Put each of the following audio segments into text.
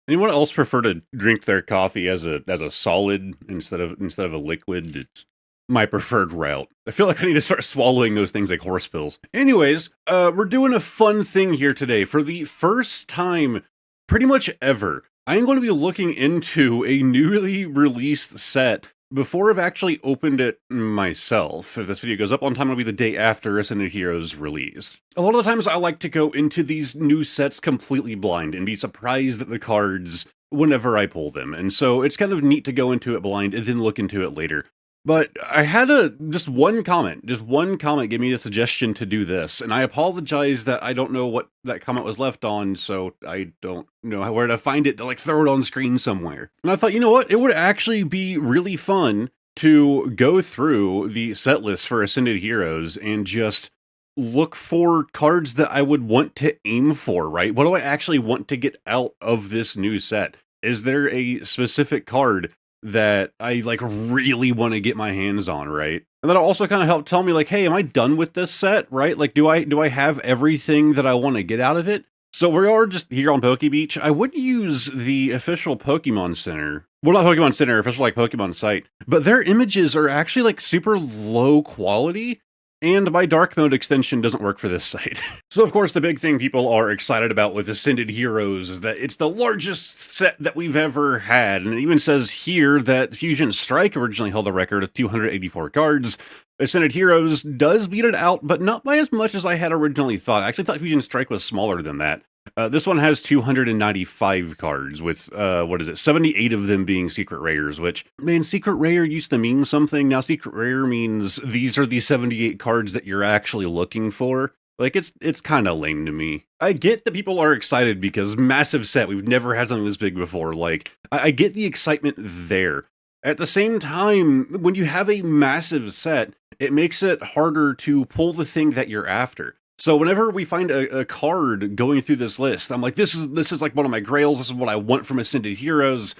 Anyone else prefer to drink their coffee as a solid instead of a liquid? It's my preferred route. I feel like I need to start swallowing those things like horse pills. Anyways, we're doing a fun thing here today. For the first time, pretty much ever, I'm going to be looking into a newly released set before I've actually opened it myself. If this video goes up on time, it'll be the day after Ascended Heroes release. A lot of the times I like to go into these new sets completely blind and be surprised at the cards whenever I pull them. And so it's kind of neat to go into it blind and then look into it later. But I had just one comment gave me the suggestion to do this, and I apologize that I don't know what that comment was left on, so I don't know where to find it to like throw it on screen somewhere. And I thought, you know what, it would actually be really fun to go through the set list for Ascended Heroes and just look for cards that I would want to aim for, right? What do I actually want to get out of this new set? Is there a specific card that I like really want to get my hands on, right? And that'll also kind of help tell me like, hey, am I done with this set, right? Like, do I have everything that I want to get out of it? So we are just here on Poke Beach. I would use the official Pokemon Center. Well, not Pokemon Center, official like Pokemon site, but their images are actually like super low quality. And my dark mode extension doesn't work for this site. So of course the big thing people are excited about with Ascended Heroes is that it's the largest set that we've ever had. And it even says here that Fusion Strike originally held a record of 284 cards. Ascended Heroes does beat it out, but not by as much as I had originally thought. I actually thought Fusion Strike was smaller than that. This one has 295 cards with, 78 of them being secret rares, which, man, secret rare used to mean something. Now secret rare means these are the 78 cards that you're actually looking for. Like, it's kind of lame to me. I get that people are excited because massive set, we've never had something this big before. Like, I get the excitement there. At the same time, when you have a massive set, it makes it harder to pull the thing that you're after. So whenever we find a card going through this list, I'm like, this is like one of my grails. This is what I want from Ascended Heroes.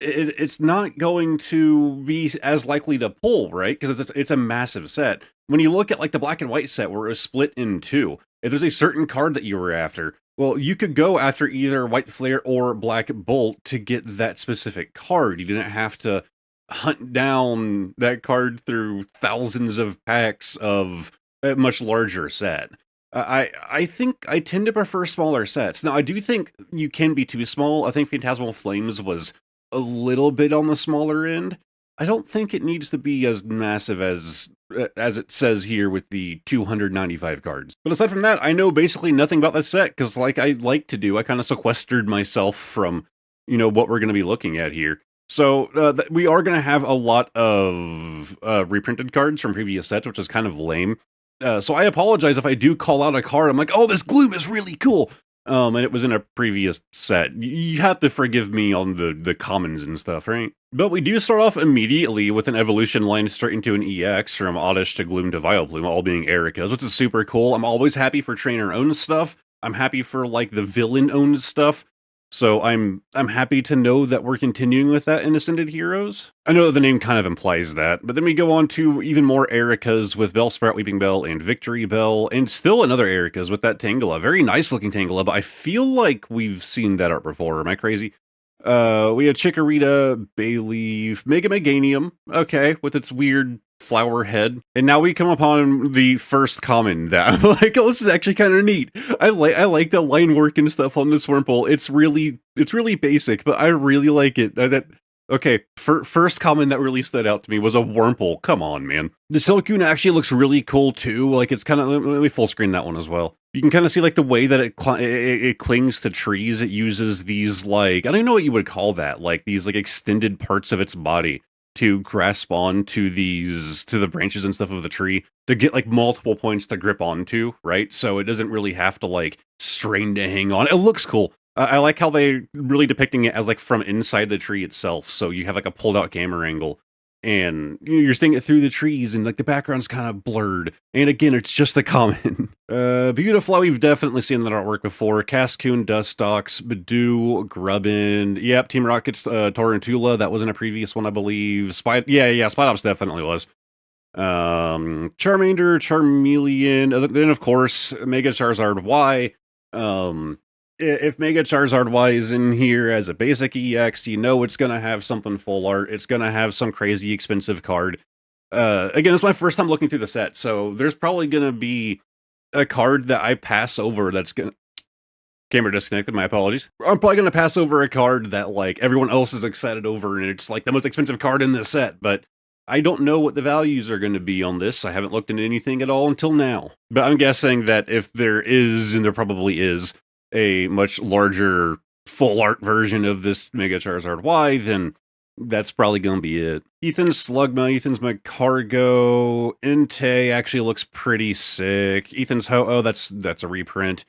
It's not going to be as likely to pull, right? Because it's a massive set. When you look at like the black and white set where it was split in two, if there's a certain card that you were after, well, you could go after either White Flare or Black Bolt to get that specific card. You didn't have to hunt down that card through thousands of packs of a much larger set. I think I tend to prefer smaller sets. Now, I do think you can be too small. I think Phantasmal Flames was a little bit on the smaller end. I don't think it needs to be as massive as it says here with the 295 cards. But aside from that, I know basically nothing about this set because, like I like to do, I kind of sequestered myself from what we're going to be looking at here. So we are going to have a lot of reprinted cards from previous sets, which is kind of lame. So I apologize if I do call out a card. I'm like, oh, this Gloom is really cool. And it was in a previous set. You have to forgive me on the commons and stuff, right? But we do start off immediately with an evolution line straight into an EX from Oddish to Gloom to Vileplume, all being Ericas, which is super cool. I'm always happy for trainer-owned stuff. I'm happy for, like, the villain-owned stuff. So I'm happy to know that we're continuing with that in Ascended Heroes. I know that the name kind of implies that, but then we go on to even more Ericas with Bellsprout, Weeping Bell, and Victory Bell, and still another Ericas with that Tangela. Very nice looking Tangela, but I feel like we've seen that art before. Am I crazy? We had Chikorita, Bayleaf, Mega Meganium, okay, with its weird flower head. And now we come upon the first common that I'm like, oh, this is actually kind of neat. I like the line work and stuff on this Wurmple. It's really basic, but I really like it. Okay, first common that really stood out to me was a Wurmple. Come on, man. The Silcoon actually looks really cool too. Like, it's kind of, let me full screen that one as well. You can kind of see like the way that it clings to trees. It uses these, like, I don't even know what you would call that, like these like extended parts of its body to grasp on to the branches and stuff of the tree to get like multiple points to grip onto, right? So it doesn't really have to like strain to hang on. It looks cool. I like how they really depicting it as like from inside the tree itself. So you have like a pulled out camera angle and you're seeing it through the trees and like the background's kind of blurred. And again, it's just the common. Beautiful. We've definitely seen that artwork before. Cascoon, Dustox, Badoo, Grubbin. Yep, Team Rocket's Torrentula. That was in a previous one, I believe. Spidops definitely was. Charmander, Charmeleon, then of course, Mega Charizard Y. if Mega Charizard Y is in here as a basic EX, you know it's gonna have something full art. It's gonna have some crazy expensive card. Again, it's my first time looking through the set, so there's probably gonna be a card that I pass over that's gonna camera disconnected, my apologies. I'm probably gonna pass over a card that, like, everyone else is excited over, and it's, like, the most expensive card in this set, but I don't know what the values are gonna be on this. I haven't looked into anything at all until now. But I'm guessing that if there is, and there probably is, a much larger full art version of this Mega Charizard Y, then that's probably gonna be it. Ethan's Slugma, Ethan's Magcargo, Entei actually looks pretty sick. Ethan's Ho-Oh, that's a reprint.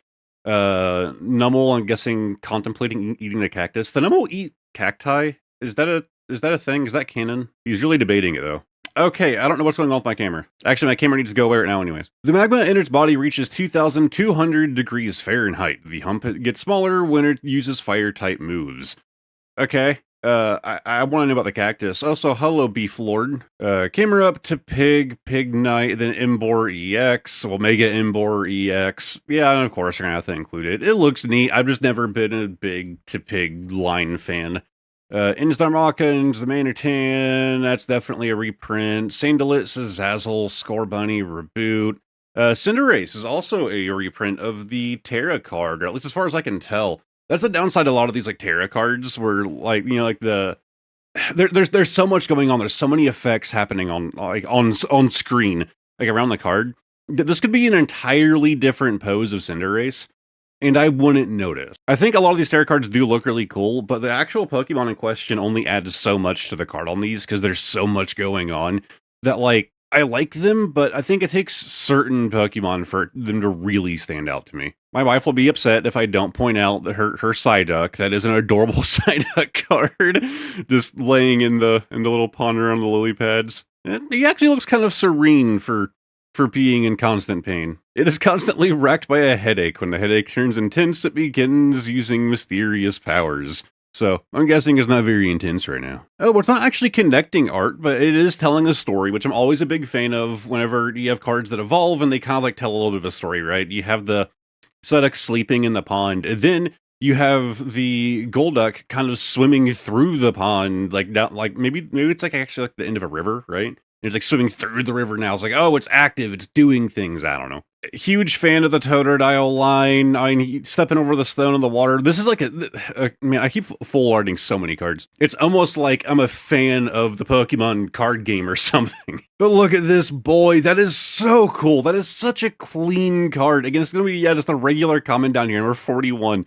Numel, I'm guessing contemplating eating the cactus. The Numel eat cacti? Is that a thing? Is that canon? He's really debating it though. Okay, I don't know what's going on with my camera. Actually, my camera needs to go away right now anyways. The magma in its body reaches 2,200 degrees Fahrenheit. The hump gets smaller when it uses fire-type moves. Okay, I want to know about the cactus. Also, hello, Beef Lord. Camera up to Pig Knight, then Embor EX, Omega Embor EX. Yeah, and of course, you're gonna have to include it. It looks neat. I've just never been a big to Pig line fan. Inzdarmaka, Inzamanitan, that's definitely a reprint. Sandalit, Zazzle, Scorbunny, Reboot. Cinderace is also a reprint of the Terra card, or at least as far as I can tell. That's the downside of a lot of these, like, Terra cards, where, like, you know, like, there's so much going on, there's so many effects happening on screen, like, around the card. This could be an entirely different pose of Cinderace, and I wouldn't notice. I think a lot of these Terra cards do look really cool, but the actual Pokemon in question only adds so much to the card on these, because there's so much going on, that, like, I like them, but I think it takes certain Pokemon for them to really stand out to me. My wife will be upset if I don't point out her Psyduck. That is an adorable Psyduck card, just laying in the little pond around the lily pads. He actually looks kind of serene for being in constant pain. It is constantly racked by a headache. When the headache turns intense, it begins using mysterious powers. So, I'm guessing it's not very intense right now. Oh, well, it's not actually connecting art, but it is telling a story, which I'm always a big fan of whenever you have cards that evolve and they kind of like tell a little bit of a story, right? You have the Psyduck sleeping in the pond, and then you have the Golduck kind of swimming through the pond, like down, like maybe it's like actually like the end of a river, right? It's like swimming through the river now. It's like, oh, it's active, it's doing things. I don't know. Huge fan of the Totodile line. I mean, stepping over the stone in the water. This is like man, I keep full arting so many cards. It's almost like I'm a fan of the Pokemon card game or something. But look at this boy. That is so cool. That is such a clean card. Again, it's going to be, yeah, just a regular comment down here. Number 41.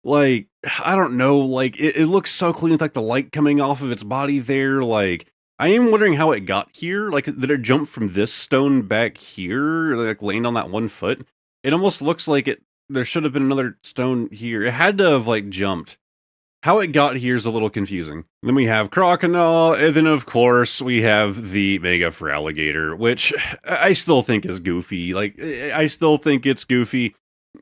Like, I don't know. Like, it looks so clean with like the light coming off of its body there. Like, I am wondering how it got here. Like, did it jump from this stone back here, like laying on that 1 foot? It almost looks like there should have been another stone here. It had to have, like, jumped. How it got here is a little confusing. Then we have Croconaw, and then, of course, we have the Mega Feraligatr, which I still think is goofy. Like, I still think it's goofy.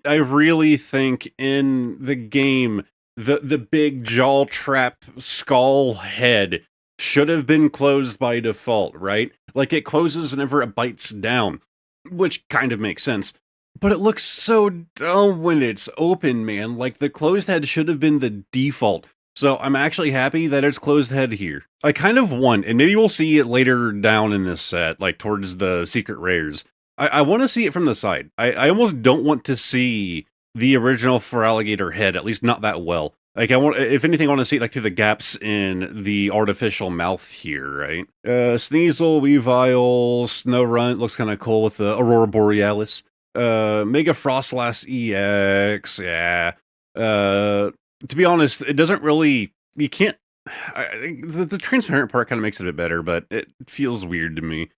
I really think in the game, the big jaw trap skull head should have been closed by default, right? Like, it closes whenever it bites down, which kind of makes sense. But it looks so dumb when it's open, man. Like, the closed head should have been the default. So I'm actually happy that it's closed head here. I kind of want, and maybe we'll see it later down in this set, like towards the secret rares. I want to see it from the side. I almost don't want to see the original Feraligatr head, at least not that well. Like, if anything, I want to see it, like, through the gaps in the artificial mouth here, right? Sneasel, Weavile, Snorunt looks kind of cool with the Aurora Borealis. Mega Frostlass EX, yeah. To be honest, it doesn't really, you can't, the transparent part kind of makes it a bit better, but it feels weird to me.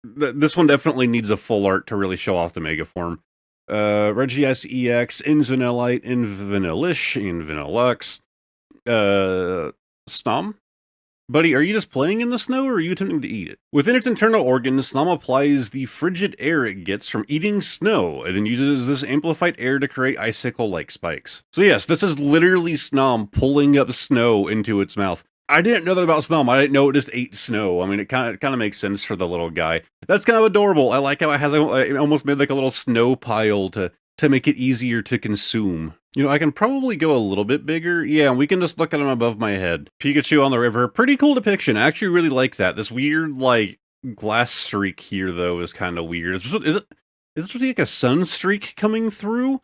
This one definitely needs a full art to really show off the Mega form. Regias EX, Invanillite, Invanillish, Invanillux, Snom? Buddy, are you just playing in the snow, or are you attempting to eat it? Within its internal organs, Snom applies the frigid air it gets from eating snow, and then uses this amplified air to create icicle-like spikes. So yes, this is literally Snom pulling up snow into its mouth. I didn't know that about Snom. I didn't know it just ate snow. I mean, it kind of makes sense for the little guy. That's kind of adorable. I like how it has, it almost made like a little snow pile to to make it easier to consume. You know, I can probably go a little bit bigger. Yeah, we can just look at them above my head. Pikachu on the river, pretty cool depiction. I actually really like that. This weird, like, glass streak here, though, is kind of weird. Is this like a sun streak coming through?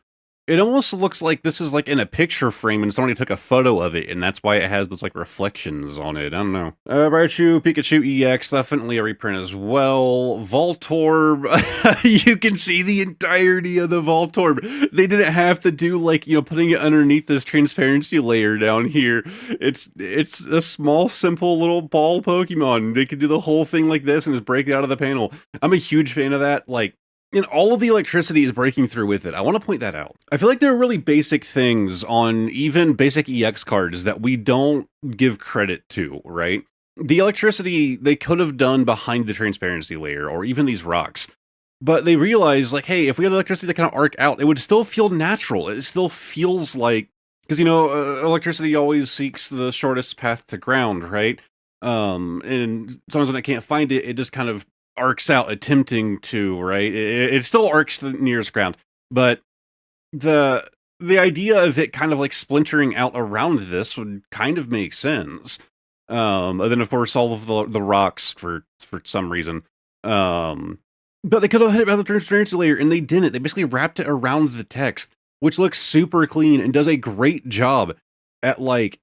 It almost looks like this is like in a picture frame and somebody took a photo of it, and that's why it has those like reflections on it. I don't know. Raichu, Pikachu EX, definitely a reprint as well. Voltorb, you can see the entirety of the Voltorb. They didn't have to do like, you know, putting it underneath this transparency layer down here. It's a small, simple little ball Pokemon. They could do the whole thing like this and just break it out of the panel. I'm a huge fan of that. Like, and all of the electricity is breaking through with it. I want to point that out. I feel like there are really basic things on even basic EX cards that we don't give credit to, right? The electricity they could have done behind the transparency layer, or even these rocks. But they realized, like, hey, if we had electricity that kind of arc out, it would still feel natural. It still feels like, because, you know, electricity always seeks the shortest path to ground, right? And sometimes when it can't find it, it just kind of arcs out, attempting to, right? It still arcs the nearest ground, but the idea of it kind of like splintering out around this would kind of make sense. And then of course all of the rocks for some reason. But they could have hit it by the transparency layer, and they didn't. They basically wrapped it around the text, which looks super clean and does a great job at like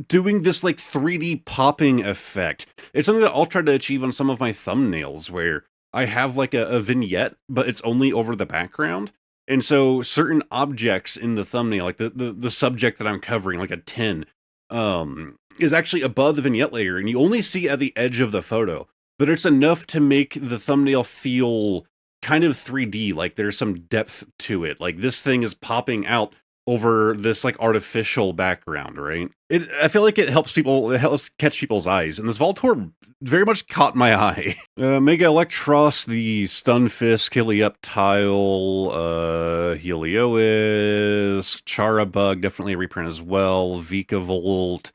doing this like 3D popping effect. It's something that I'll try to achieve on some of my thumbnails, where I have like a vignette, but it's only over the background. And so certain objects in the thumbnail, like the subject that I'm covering, like a 10, is actually above the vignette layer, and you only see at the edge of the photo. But it's enough to make the thumbnail feel kind of 3D, like there's some depth to it. Like this thing is popping out over this like artificial background, right? I feel like it helps catch people's eyes, and this Voltorb very much caught my eye. Mega Electros, the Stunfisk, Helioptile, Helios, Charabug, definitely a reprint as well, Vikavolt,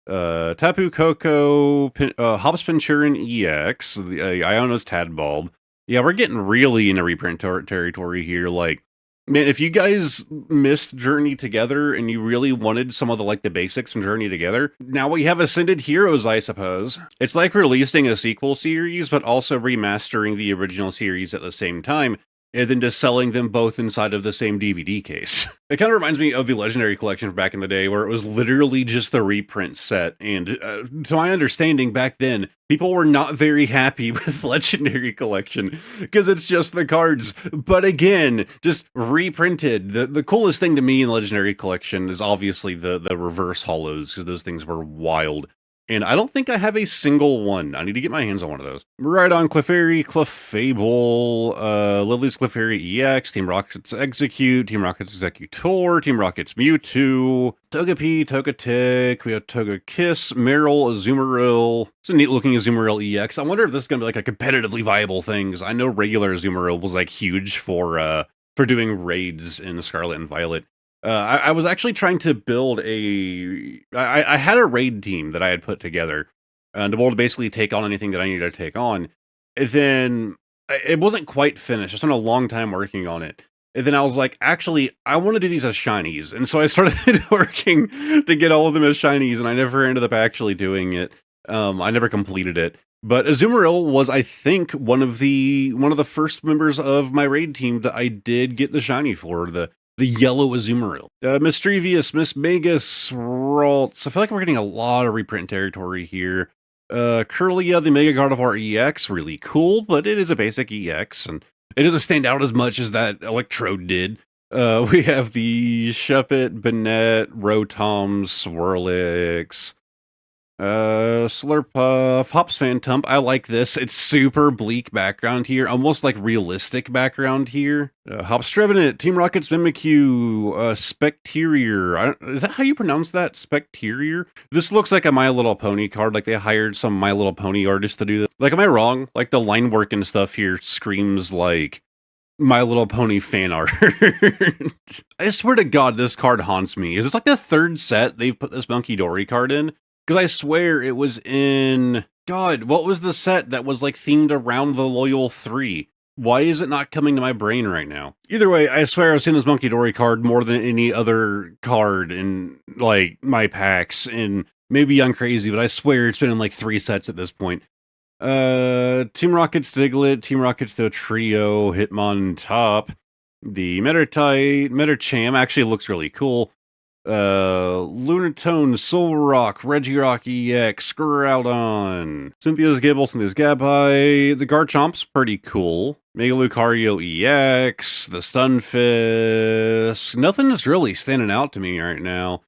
Tapu Koko, Hopspinchurin EX, the Iono's Tadbulb. Yeah, we're getting really into reprint territory here, like, man, if you guys missed Journey Together and you really wanted some of the like the basics from Journey Together, now we have Ascended Heroes, I suppose. It's like releasing a sequel series, but also remastering the original series at the same time, and then just selling them both inside of the same DVD case. It kind of reminds me of the Legendary Collection from back in the day, where it was literally just the reprint set. And to my understanding, back then, people were not very happy with Legendary Collection, because it's just the cards. But again, just reprinted. The coolest thing to me in Legendary Collection is obviously the reverse holos, because those things were wild. And I don't think I have a single one. I need to get my hands on one of those. Right on Clefairy, Clefable, Lily's Clefairy EX, Team Rocket's Execute, Team Rocket's Executor, Team Rocket's Mewtwo, Togepi, Togetic, we have Togekiss, Meryl, Azumarill. It's a neat looking Azumarill EX. I wonder if this is going to be like a competitively viable thing, because I know regular Azumarill was like huge for doing raids in Scarlet and Violet. I was actually trying to build I had a raid team that I had put together to be able to basically take on anything that I needed to take on. And then it wasn't quite finished. I spent a long time working on it. And then I was like, actually, I want to do these as shinies. And so I started working to get all of them as shinies, and I never ended up actually doing it. I never completed it. But Azumarill was, I think, one of the first members of my raid team that I did get the shiny for, the yellow Azumarill. Mischievous, Mismagus, Ralts. I feel like we're getting a lot of reprint territory here. Curlia, the Mega Gardevoir EX, really cool, but it is a basic EX, and it doesn't stand out as much as that Electrode did. We have the Shuppet, Banette, Rotom, Swirlix, Slurpuff, Hops Phantom. I like this. It's super bleak background here, almost like realistic background here. Hops Trevenant, Team Rocket's Mimikyu, Specterior. Is that how you pronounce that? Specterior? This looks like a My Little Pony card, like they hired some My Little Pony artist to do this. Like, am I wrong? Like, the line work and stuff here screams like My Little Pony fan art. I swear to God, this card haunts me. Is this like the third set they've put this Monkey Dory card in? Because I swear it was in... God, what was the set that was like themed around the Loyal 3? Why is it not coming to my brain right now? Either way, I swear I've seen this Monkey Dory card more than any other card in, like, my packs, and maybe I'm crazy, but I swear it's been in, like, 3 sets at this point. Team Rocket's Diglett, Team Rocket's the Trio, Hitmontop, the Metacham actually looks really cool. Lunatone, Solrock, Regirock EX, Groudon, Cynthia's Gibble, Cynthia's Gabby, the Garchomp's pretty cool. Mega Lucario EX, the Stunfisk, nothing is really standing out to me right now.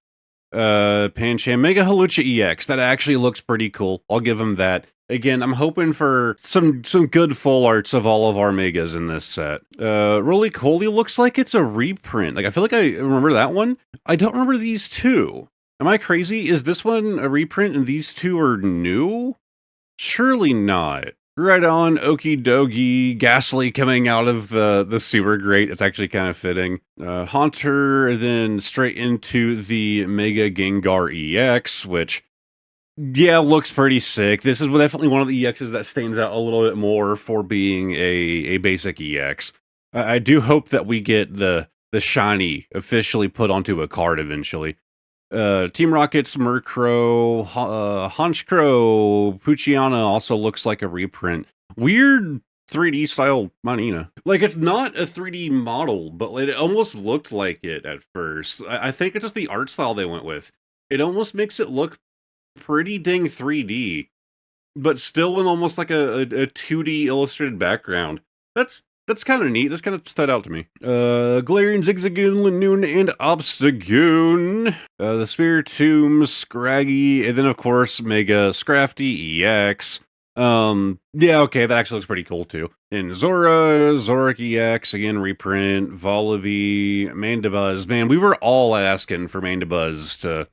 Pancham, Mega Halucha EX, that actually looks pretty cool, I'll give him that. Again, I'm hoping for some good full arts of all of our megas in this set. Really cool. He looks like it's a reprint. Like, I feel like I remember that one. I don't remember these two. Am I crazy? Is this one a reprint and these two are new? Surely not. Right on, Okie dokie, Ghastly coming out of the sewer grate. It's actually kind of fitting. Haunter, then straight into the Mega Gengar EX, which, yeah, looks pretty sick. This is definitely one of the EXs that stands out a little bit more for being a basic EX. I do hope that we get the shiny officially put onto a card eventually. Team Rocket's Murkrow, Honchkrow, Poochyena also looks like a reprint. Weird 3D style Manina. Like, it's not a 3D model, but it almost looked like it at first. I think it's just the art style they went with. It almost makes it look pretty dang 3D, but still in almost like a 2D illustrated background. That's kind of neat. That's kind of stood out to me. Galarian, Zigzagoon, Lanoon, and Obstagoon. The Spiritomb, Scraggy, and then of course Mega Scrafty EX. Yeah, okay, that actually looks pretty cool too. And Zora, Zoric EX, again, reprint, Volibee, Mandibuzz. Man, we were all asking for Mandibuzz to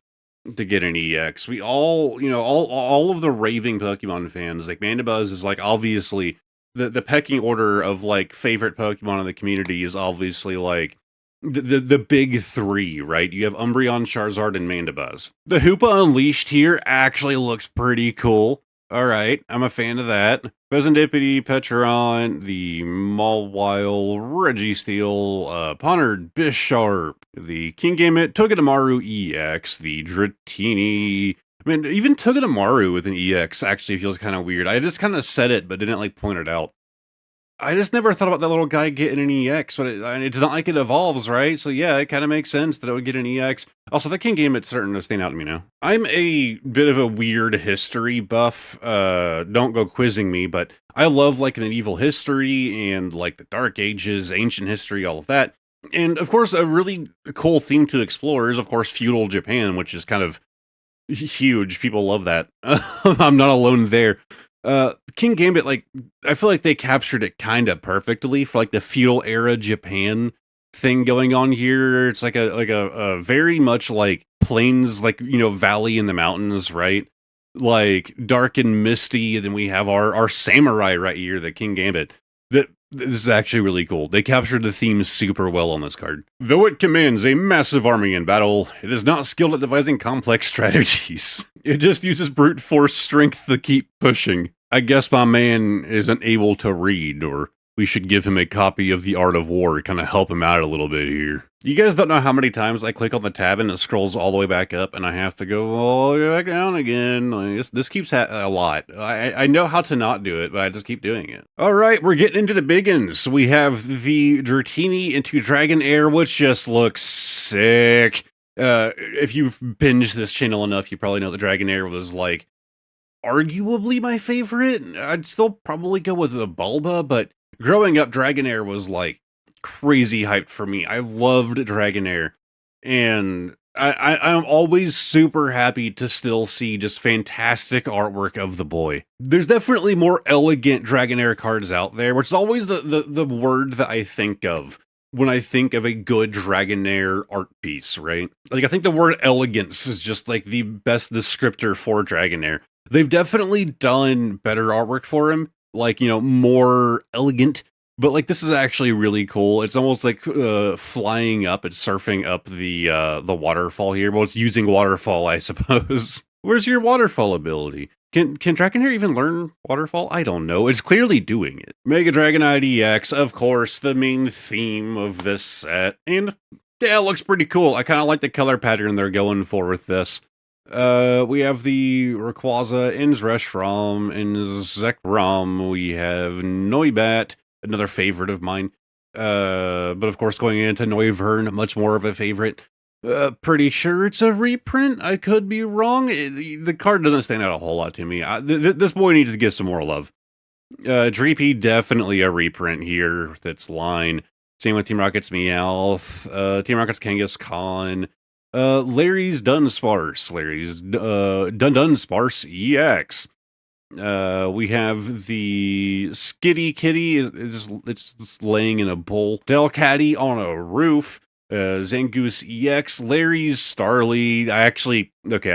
get an EX. We all, all of the raving Pokemon fans, like, Mandibuzz is, like, obviously the pecking order of, like, favorite Pokemon in the community is obviously, like, the big three, right? You have Umbreon, Charizard, and Mandibuzz. The Hoopa Unleashed here actually looks pretty cool. All right, I'm a fan of that. Pheasantipity, Petron, the Mawile, Registeel, Ponard, Bisharp, the Kingambit, Togedemaru EX, the Dratini. I mean, even Togedemaru with an EX actually feels kind of weird. I just kind of said it, but didn't, like, point it out. I just never thought about that little guy getting an EX, but it's not like it evolves, right? So yeah, it kind of makes sense that it would get an EX. Also, that Kingamit's starting to stand out to me now. I'm a bit of a weird history buff. Don't go quizzing me, but I love, like, medieval history and, like, the Dark Ages, ancient history, all of that. And of course, a really cool theme to explore is, of course, feudal Japan, which is kind of huge. People love that. I'm not alone there. King Gambit, like, I feel like they captured it kind of perfectly for, like, the feudal era Japan thing going on here. It's like a very much like plains, like, valley in the mountains, right? Like, dark and misty, and then we have our samurai right here, the King Gambit. This is actually really cool. They captured the theme super well on this card. Though it commands a massive army in battle, it is not skilled at devising complex strategies. It just uses brute force strength to keep pushing. I guess my man isn't able to read, or we should give him a copy of The Art of War to kind of help him out a little bit here. You guys don't know how many times I click on the tab and it scrolls all the way back up and I have to go all the way back down again. Like, this keeps a lot. I know how to not do it, but I just keep doing it. All right, we're getting into the biggins. We have the Dratini into Dragonair, which just looks sick. If you've binged this channel enough, you probably know the Dragonair was, like, arguably my favorite. I'd still probably go with the Bulba, but growing up, Dragonair was, like, crazy hyped for me. I loved Dragonair, and I'm always super happy to still see just fantastic artwork of the boy. There's definitely more elegant Dragonair cards out there, which is always the word that I think of when I think of a good Dragonair art piece, right? Like, I think the word elegance is just, like, the best descriptor for Dragonair. They've definitely done better artwork for him, like, more elegant, but, like, this is actually really cool. It's almost like flying up, it's surfing up the waterfall here. Well, it's using waterfall, I suppose. Where's your waterfall ability? Can Dragonair even learn waterfall? I don't know. It's clearly doing it. Mega Dragonite EX, of course, the main theme of this set. And yeah, it looks pretty cool. I kind of like the color pattern they're going for with this. We have the Rayquaza, Inzreshram, Zekrom. We have Noibat, another favorite of mine. But of course, going into Noivern, much more of a favorite. Pretty sure it's a reprint. I could be wrong. The card doesn't stand out a whole lot to me. This boy needs to get some more love. Dreepy, definitely a reprint here. That's line. Same with Team Rocket's Meowth. Team Rocket's Kangaskhan. Larry's Dunsparce. Larry's Dunsparce EX. We have the Skitty Kitty. It's just laying in a bowl. Delcatty on a roof. Zangoose EX, Larry's Starly. I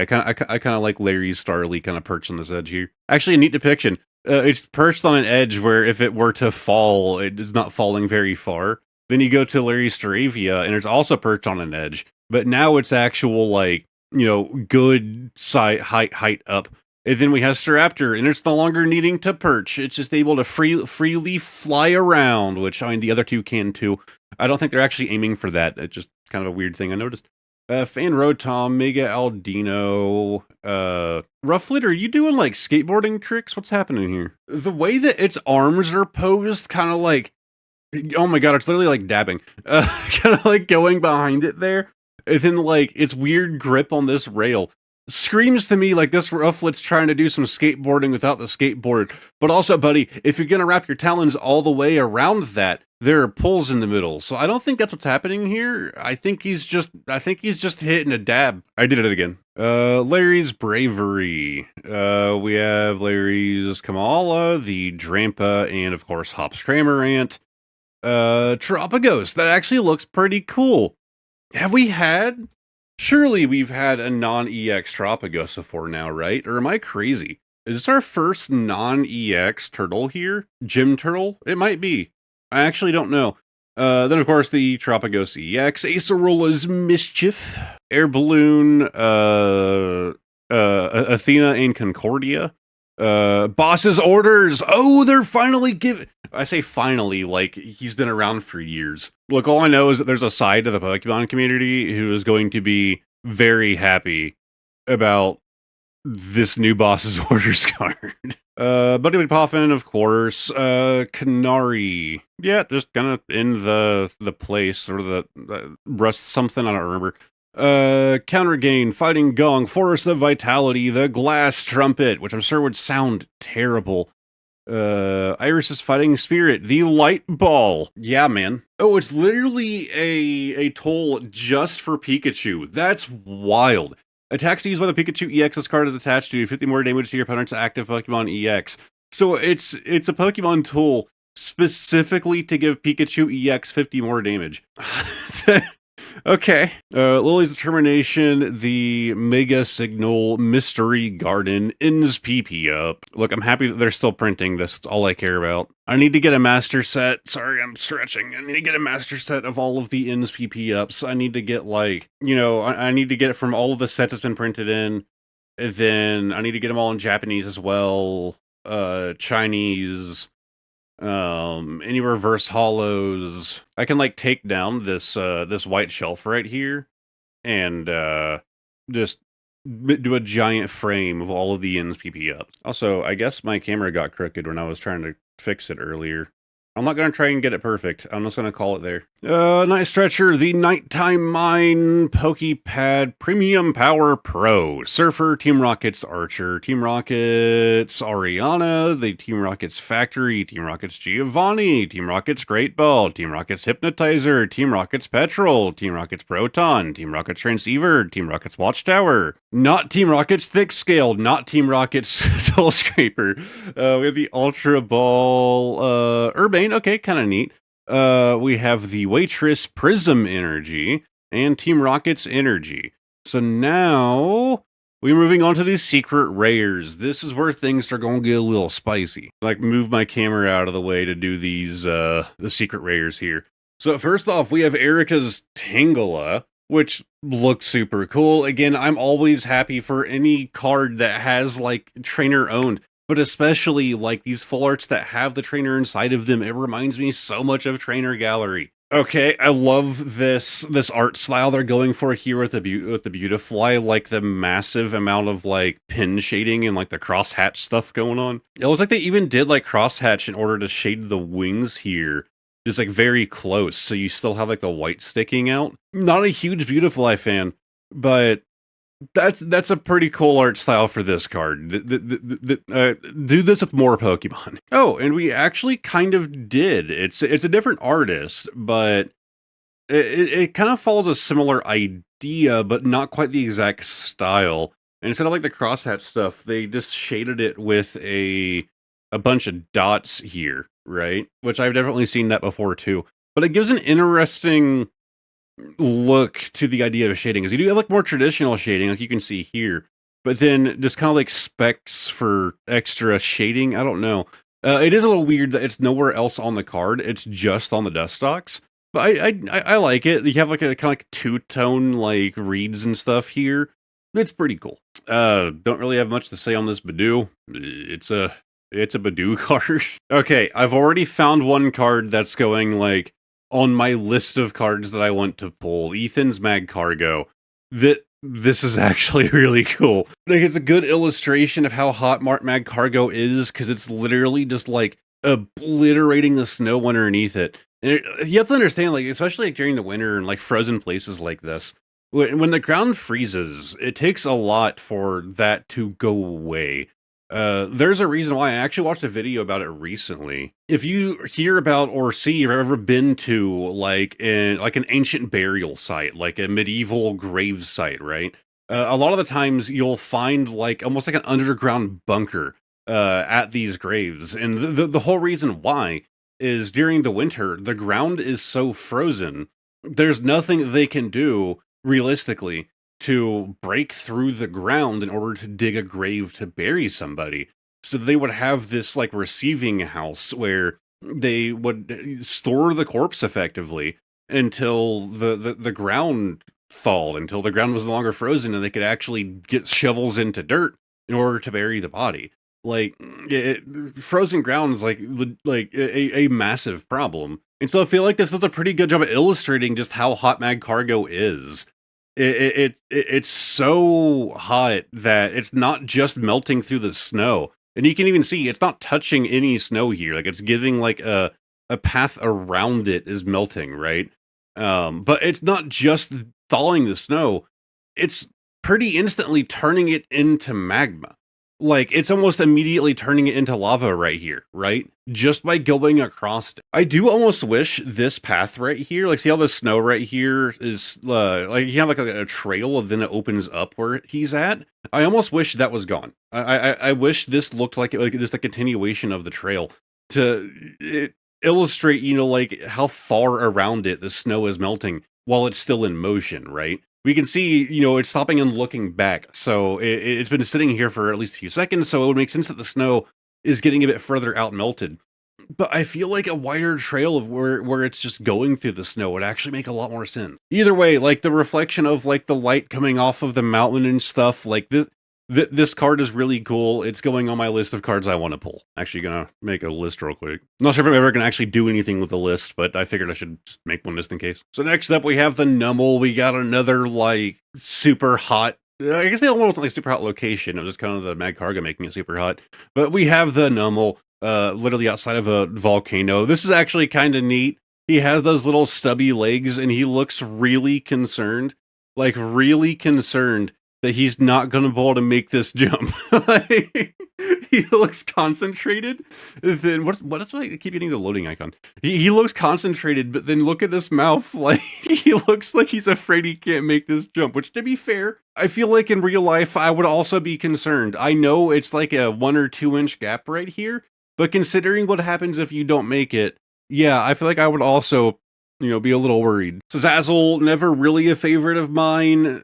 kind of like Larry's Starly kind of perched on this edge here. Actually, a neat depiction. It's perched on an edge where if it were to fall, it is not falling very far. Then you go to Larry's Staravia, and it's also perched on an edge, but now it's actual good height up. And then we have Staraptor, and it's no longer needing to perch. It's just able to freely fly around, which the other two can too. I don't think they're actually aiming for that. It's just kind of a weird thing I noticed. Fan Rotom, Mega Aldino, Rufflet, are you doing like skateboarding tricks? What's happening here? The way that its arms are posed, kind of like, oh my god, it's literally like dabbing. Kind of like going behind it there. And then like its weird grip on this rail screams to me like this Rufflet's trying to do some skateboarding without the skateboard. But also, buddy, if you're gonna wrap your talons all the way around that, there are pulls in the middle. So I don't think that's what's happening here. I think he's just hitting a dab. I did it again. Larry's Bravery. We have Larry's Kamala, the Drampa, and of course Hops Cramorant. Tropagos. That actually looks pretty cool. Surely we've had a non-EX Tropagos before now, right? Or am I crazy? Is this our first non-EX turtle here? Gym turtle? It might be. I actually don't know. Then, of course, the Tropagos EX, Acerola's Mischief, Air Balloon, Athena and Concordia, Boss's Orders. Oh, they're finally giving... I say finally, like he's been around for years. Look, all I know is that there's a side of the Pokemon community who is going to be very happy about this new Boss's Orders card. Buddy Poffin, of course. Canary. Yeah, just kind of in the place, or the rust something, I don't remember. Counter Gain, Fighting Gong, Forest of Vitality, the Glass Trumpet, which I'm sure would sound terrible. Iris's Fighting Spirit, the Light Ball. Yeah, man. Oh, it's literally a toll just for Pikachu. That's wild. Attacks used by the Pikachu EX this card is attached to 50 more damage to your opponent's active Pokemon EX. So it's a Pokemon tool specifically to give Pikachu EX 50 more damage. Okay. Lily's Determination, the Mega Signal, Mystery Garden, ends PP up. Look, I'm happy that they're still printing this. It's all I care about. I need to get a master set. Sorry, I'm stretching. I need to get a master set of all of the ends PP ups. I need to get I need to get it from all of the sets that's been printed in. And then I need to get them all in Japanese as well. Chinese. Any reverse hollows. I can take down this white shelf right here and just do a giant frame of all of the ends PP ups. Also, I guess my camera got crooked when I was trying to fix it earlier. I'm not going to try and get it perfect. I'm just going to call it there. Night Stretcher, the Nighttime Mine, Pokepad, Premium Power Pro, Surfer, Team Rocket's Archer, Team Rocket's Ariana, the Team Rocket's Factory, Team Rocket's Giovanni, Team Rocket's Great Ball, Team Rocket's Hypnotizer, Team Rocket's Petrol, Team Rocket's Proton, Team Rocket's Transceiver, Team Rocket's Watchtower, not Team Rocket's Thick Scale, not Team Rocket's Soul Scraper. We have the Ultra Ball, Urbane, okay, kind of neat. We have the Waitress Prism Energy and Team Rocket's Energy. So now we're moving on to these secret rares. This is where things are going to get a little spicy. Move my camera out of the way to do these the secret rares here. So first off, we have Erica's Tangela. which looks super cool. Again, I'm always happy for any card that has like trainer owned, but especially like these full arts that have the trainer inside of them. It reminds me so much of Trainer Gallery. Okay, I love this art style they're going for here with the Beautifly, like the massive amount of like pin shading and like the crosshatch stuff going on. It looks like they even did like crosshatch in order to shade the wings here, just like very close, so you still have like the white sticking out. Not a huge Beautifly fan, but that's a pretty cool art style for this card. Do this with more Pokemon. Oh, and we actually kind of did. It's a different artist, but it kind of follows a similar idea, but not quite the exact style. And instead of like the crosshatch stuff, they just shaded it with a bunch of dots here, right? Which I've definitely seen that before too. But it gives an interesting look to the idea of shading, because you do have like more traditional shading, like you can see here, but then just kind of like specks for extra shading. I don't know. It is a little weird that it's nowhere else on the card; it's just on the dust stocks. But I like it. You have like a kind of like two-tone like reeds and stuff here. It's pretty cool. Don't really have much to say on this Badoo. It's a Badoo card. Okay, I've already found one card that's going like on my list of cards that I want to pull. Ethan's Mag Cargo. This is actually really cool. Like, it's a good illustration of how hot Mag Cargo is, because it's literally just like obliterating the snow underneath it. And you have to understand, like, especially like during the winter and like frozen places like this, when the ground freezes, it takes a lot for that to go away. There's a reason why. I actually watched a video about it recently. If you hear about or see or ever been to like an ancient burial site, like a medieval grave site, right? A lot of the times you'll find like almost like an underground bunker at these graves, and the whole reason why is during the winter the ground is so frozen. There's nothing they can do realistically to break through the ground in order to dig a grave to bury somebody. So they would have this like receiving house where they would store the corpse effectively until the ground thawed, until the ground was no longer frozen and they could actually get shovels into dirt in order to bury the body. Like frozen ground is like a massive problem. And so I feel like this does a pretty good job of illustrating just how hot Mag Cargo is. It's so hot that it's not just melting through the snow, and you can even see it's not touching any snow here. Like, it's giving like a path around it is melting, right? But it's not just thawing the snow; it's pretty instantly turning it into magma. Like, it's almost immediately turning it into lava right here, right? Just by going across it. I do almost wish this path right here, like, see how the snow right here is, like, you have like a trail and then it opens up where he's at? I almost wish that was gone. I wish this looked like just a continuation of the trail to illustrate, like, how far around it the snow is melting while it's still in motion, right? We can see, it's stopping and looking back. So it's been sitting here for at least a few seconds. So it would make sense that the snow is getting a bit further out melted. But I feel like a wider trail of where it's just going through the snow would actually make a lot more sense. Either way, like the reflection of like the light coming off of the mountain and stuff, like this card is really cool. It's going on my list of cards I want to pull. Actually gonna make a list real quick. Not sure if I'm ever gonna actually do anything with the list, but I figured I should just make one just in case. So next up we have the Numble. We got another like super hot, I guess the other one wasn't like super hot location. It was just kind of the Mag Cargo making it super hot. But we have the Numble, literally outside of a volcano. This is actually kind of neat. He has those little stubby legs and he looks really concerned. Like, really concerned that he's not going to be able to make this jump. Like, he looks concentrated. Then what is I keep getting the loading icon? He looks concentrated, but then look at his mouth. Like, he looks like he's afraid he can't make this jump. Which, to be fair, I feel like in real life I would also be concerned. I know it's like a 1 or 2 inch gap right here, but considering what happens if you don't make it, yeah, I feel like I would also be a little worried. So Zazzle, never really a favorite of mine.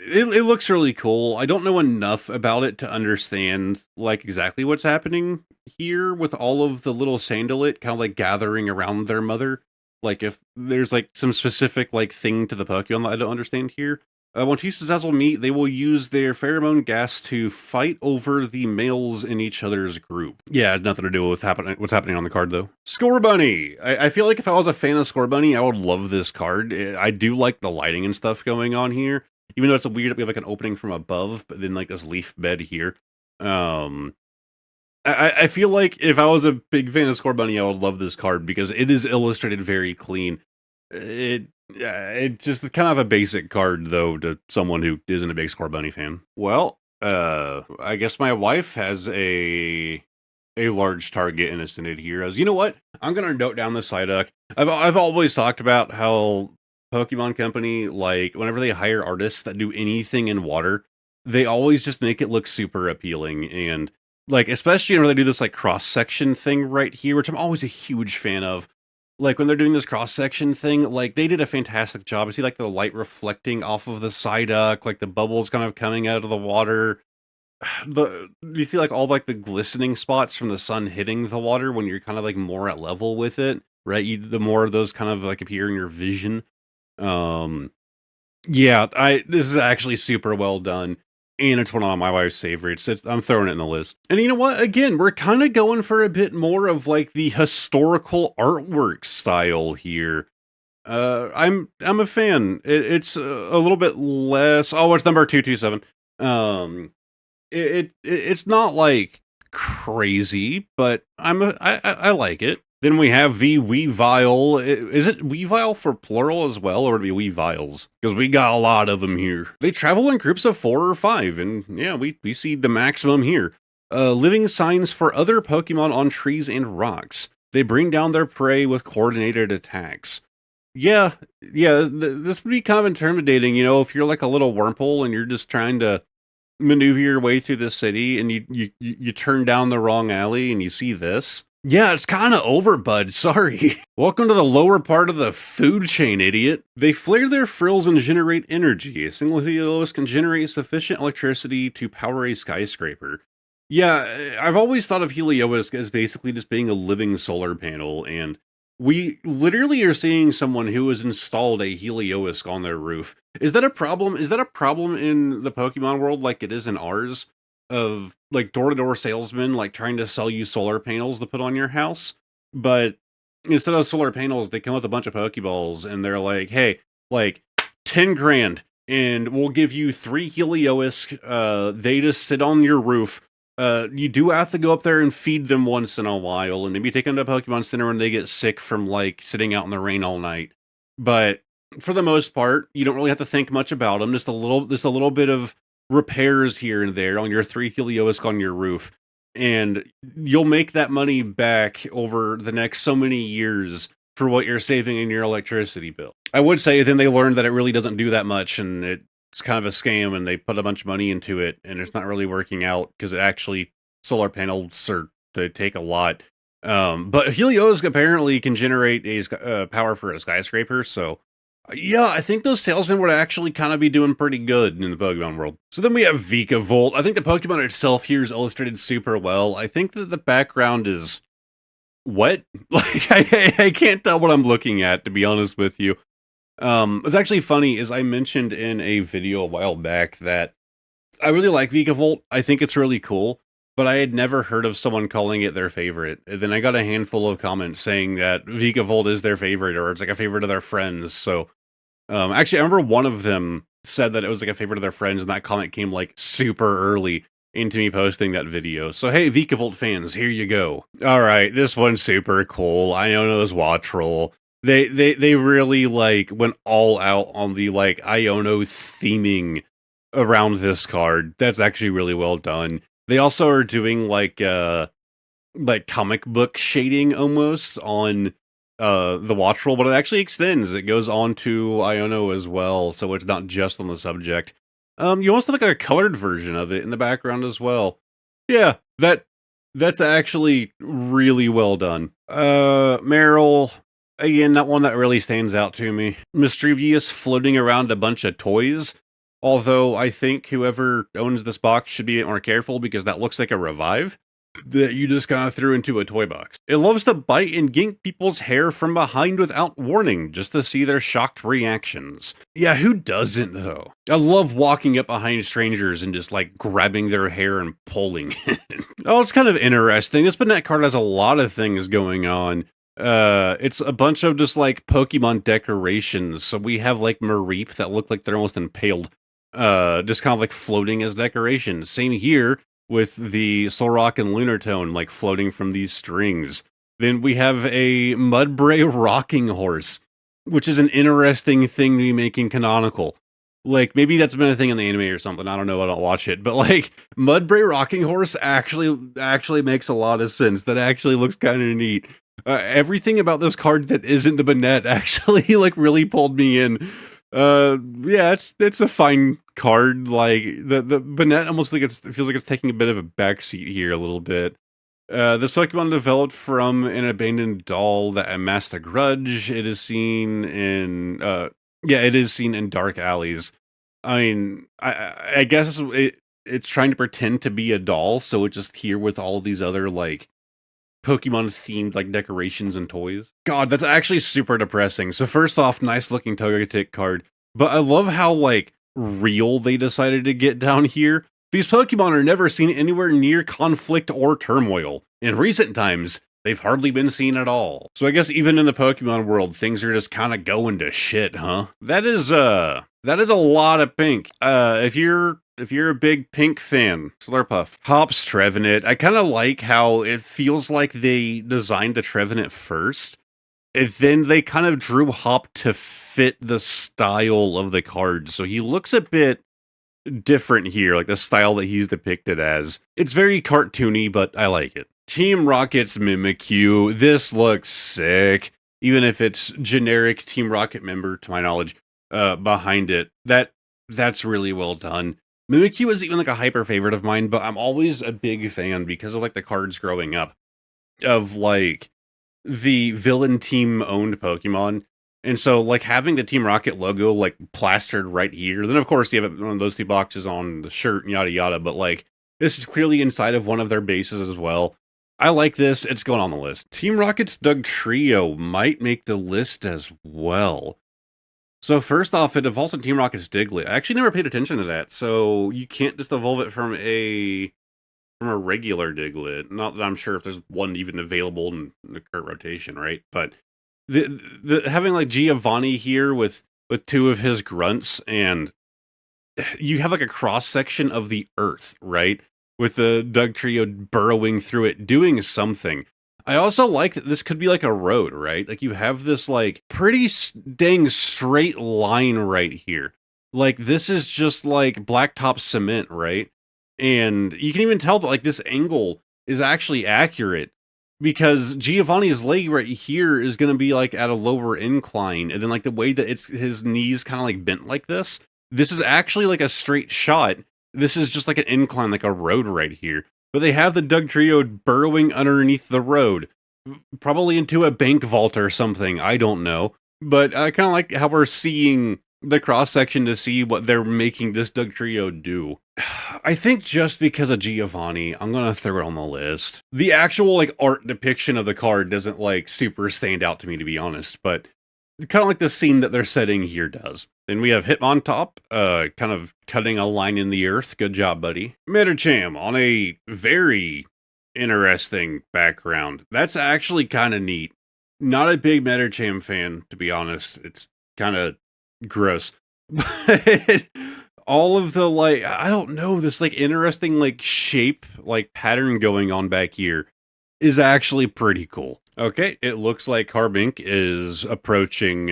It looks really cool. I don't know enough about it to understand like exactly what's happening here with all of the little Sandalit kind of like gathering around their mother. Like, if there's, like, some specific, like, thing to the Pokemon that I don't understand here. When two Zazzle meet, they will use their pheromone gas to fight over the males in each other's group. Yeah, it had nothing to do with what's happening on the card, though. Scorbunny! I feel like if I was a fan of Scorbunny, I would love this card. I do like the lighting and stuff going on here. Even though it's a weird that we have, like, an opening from above, but then, like, this leaf bed here. I feel like if I was a big fan of Scorbunny, I would love this card because it is illustrated very clean. It's just kind of a basic card, though, to someone who isn't a big Scorbunny fan. Well, I guess my wife has a large target in Ascended Heroes. You know what? I'm gonna note down the Psyduck. I've always talked about how Pokemon Company, like, whenever they hire artists that do anything in water, they always just make it look super appealing. And, like, especially when they do this, like, cross-section thing right here, which I'm always a huge fan of. Like, when they're doing this cross-section thing, like, they did a fantastic job. I see, like, the light reflecting off of the Psyduck, like, the bubbles kind of coming out of the water. You see, like, all, like, the glistening spots from the sun hitting the water when you're kind of, like, more at level with it, right? The more of those kind of, like, appear in your vision. Um, yeah, this is actually super well done, and it's one of my wife's favorites. I'm throwing it in the list. And you know what? Again, we're kind of going for a bit more of, like, the historical artwork style here. I'm a fan. It's a little bit less. Oh, it's number 227. It's not, like, crazy, but I like it. Then we have the Weavile. Is it Weavile for plural as well, or would it be Weaviles? Because we got a lot of them here. They travel in groups of 4 or 5, and yeah, we see the maximum here. Living signs for other Pokemon on trees and rocks. They bring down their prey with coordinated attacks. Yeah, this would be kind of intimidating, you know, if you're like a little Wurmple and you're just trying to maneuver your way through the city and you turn down the wrong alley and you see this. Yeah, it's kind of over, bud. Sorry. Welcome to the lower part of the food chain, idiot. They flare their frills and generate energy. A single Helios can generate sufficient electricity to power a skyscraper. Yeah, I've always thought of Helios as basically just being a living solar panel, and we literally are seeing someone who has installed a Helios on their roof. Is that a problem? Is that a problem in the Pokemon world like it is in ours? Of, like, door-to-door salesmen, like, trying to sell you solar panels to put on your house? But instead of solar panels, they come with a bunch of Pokeballs, and they're like, hey, like, 10 grand, and we'll give you 3 Helios. They just sit on your roof. You do have to go up there and feed them once in a while, and maybe take them to Pokemon Center when they get sick from, like, sitting out in the rain all night. But for the most part, you don't really have to think much about them. Just a little bit of repairs here and there on your 3 Helios on your roof, and you'll make that money back over the next so many years for what you're saving in your electricity bill. I would say then they learned that it really doesn't do that much, and it's kind of a scam, and they put a bunch of money into it, and it's not really working out because solar panels they take a lot. But Helios apparently can generate a power for a skyscraper, so yeah, I think those salesmen would actually kind of be doing pretty good in the Pokemon world. So then we have Vikavolt. I think the Pokemon itself here is illustrated super well. I think that the background is wet. Like, I can't tell what I'm looking at, to be honest with you. What's actually funny is I mentioned in a video a while back that I really like Vikavolt. I think it's really cool, but I had never heard of someone calling it their favorite. And then I got a handful of comments saying that Vikavolt is their favorite, or it's like a favorite of their friends. So, actually, I remember one of them said that it was like a favorite of their friends, and that comment came like super early into me posting that video. So, hey, Vikavolt fans, here you go. All right, this one's super cool. Iono's Wattrel. They really, like, went all out on the, like, Iono theming around this card. That's actually really well done. They also are doing like comic book shading almost on the Wattrel, but it actually extends. It goes on to Iono as well, so it's not just on the subject. You almost have like a colored version of it in the background as well. Yeah, that's actually really well done. Meryl, again, not one that really stands out to me. Mischievous floating around a bunch of toys. Although I think whoever owns this box should be more careful because that looks like a revive. that you just kind of threw into a toy box. It loves to bite and yank people's hair from behind without warning, just to see their shocked reactions. Yeah, who doesn't, though? I love walking up behind strangers and just, like, grabbing their hair and pulling it. Oh, it's kind of interesting. This Banette card has a lot of things going on. It's a bunch of just, like, Pokemon decorations. So we have, like, Mareep that look like they're almost impaled. Just kind of, like, floating as decorations. Same here with the Solrock and Lunartone, like, floating from these strings. Then we have a Mudbray rocking horse, which is an interesting thing to be making canonical. Like, maybe that's been a thing in the anime or something. I don't know. I don't watch it. But, like, Mudbray rocking horse actually makes a lot of sense. That actually looks kind of neat. Everything about this card that isn't the Banette actually, like, really pulled me in. Yeah, it's a fine card. Like, the Banette almost like it feels like it's taking a bit of a backseat here a little bit. This Pokemon developed from an abandoned doll that amassed a grudge. It is seen in it is seen in dark alleys. I mean, I guess it's trying to pretend to be a doll, so it's just here with all of these other, like, Pokemon themed, like, decorations and toys. God, that's actually super depressing. So first off, nice looking Togetic card, but I love how, like, real they decided to get down here. These Pokemon are never seen anywhere near conflict or turmoil. In recent times, they've hardly been seen at all. So I guess even in the Pokemon world, things are just kind of going to shit, huh? That is a lot of pink. If you're a big pink fan, Slurpuff. Hops Trevenant. I kind of like how it feels like they designed the Trevenant first, and then they kind of drew Hop to fit the style of the card. So he looks a bit different here, like the style that he's depicted as. It's very cartoony, but I like it. Team Rocket's Mimikyu. This looks sick. Even if it's generic Team Rocket member, to my knowledge, behind it. That's really well done. Mimikyu is even like a hyper favorite of mine, but I'm always a big fan because of like the cards growing up of like the villain team owned Pokemon. And so like having the Team Rocket logo like plastered right here, then of course you have one of those two boxes on the shirt and yada yada, but like this is clearly inside of one of their bases as well. I like this. It's going on the list. Team Rocket's Dugtrio might make the list as well. So first off, it evolves in Team Rocket's Diglett. I actually never paid attention to that. So you can't just evolve it from a regular Diglett. Not that I'm sure if there's one even available in the current rotation, right? But the having like Giovanni here with two of his grunts, and you have like a cross section of the earth, right? With the Dugtrio burrowing through it, doing something. I also like that this could be like a road, right? Like you have this like pretty dang straight line right here. Like this is just like blacktop cement, right? And you can even tell that like this angle is actually accurate because Giovanni's leg right here is going to be like at a lower incline. And then like the way that his knees kind of like bent like this is actually like a straight shot. This is just like an incline, like a road right here. But they have the Dugtrio burrowing underneath the road, probably into a bank vault or something. I don't know. But I kind of like how we're seeing the cross section to see what they're making this Dugtrio do. I think just because of Giovanni, I'm gonna throw it on the list. The actual like art depiction of the card doesn't like super stand out to me, to be honest, but kind of like the scene that they're setting here does. Then we have Hitmontop, kind of cutting a line in the earth. Good job, buddy. Medicham on a very interesting background. That's actually kind of neat. Not a big Medicham fan, to be honest. It's kind of gross. But all of the like, I don't know, this like interesting like shape, like pattern going on back here is actually pretty cool. Okay, it looks like Carbink is approaching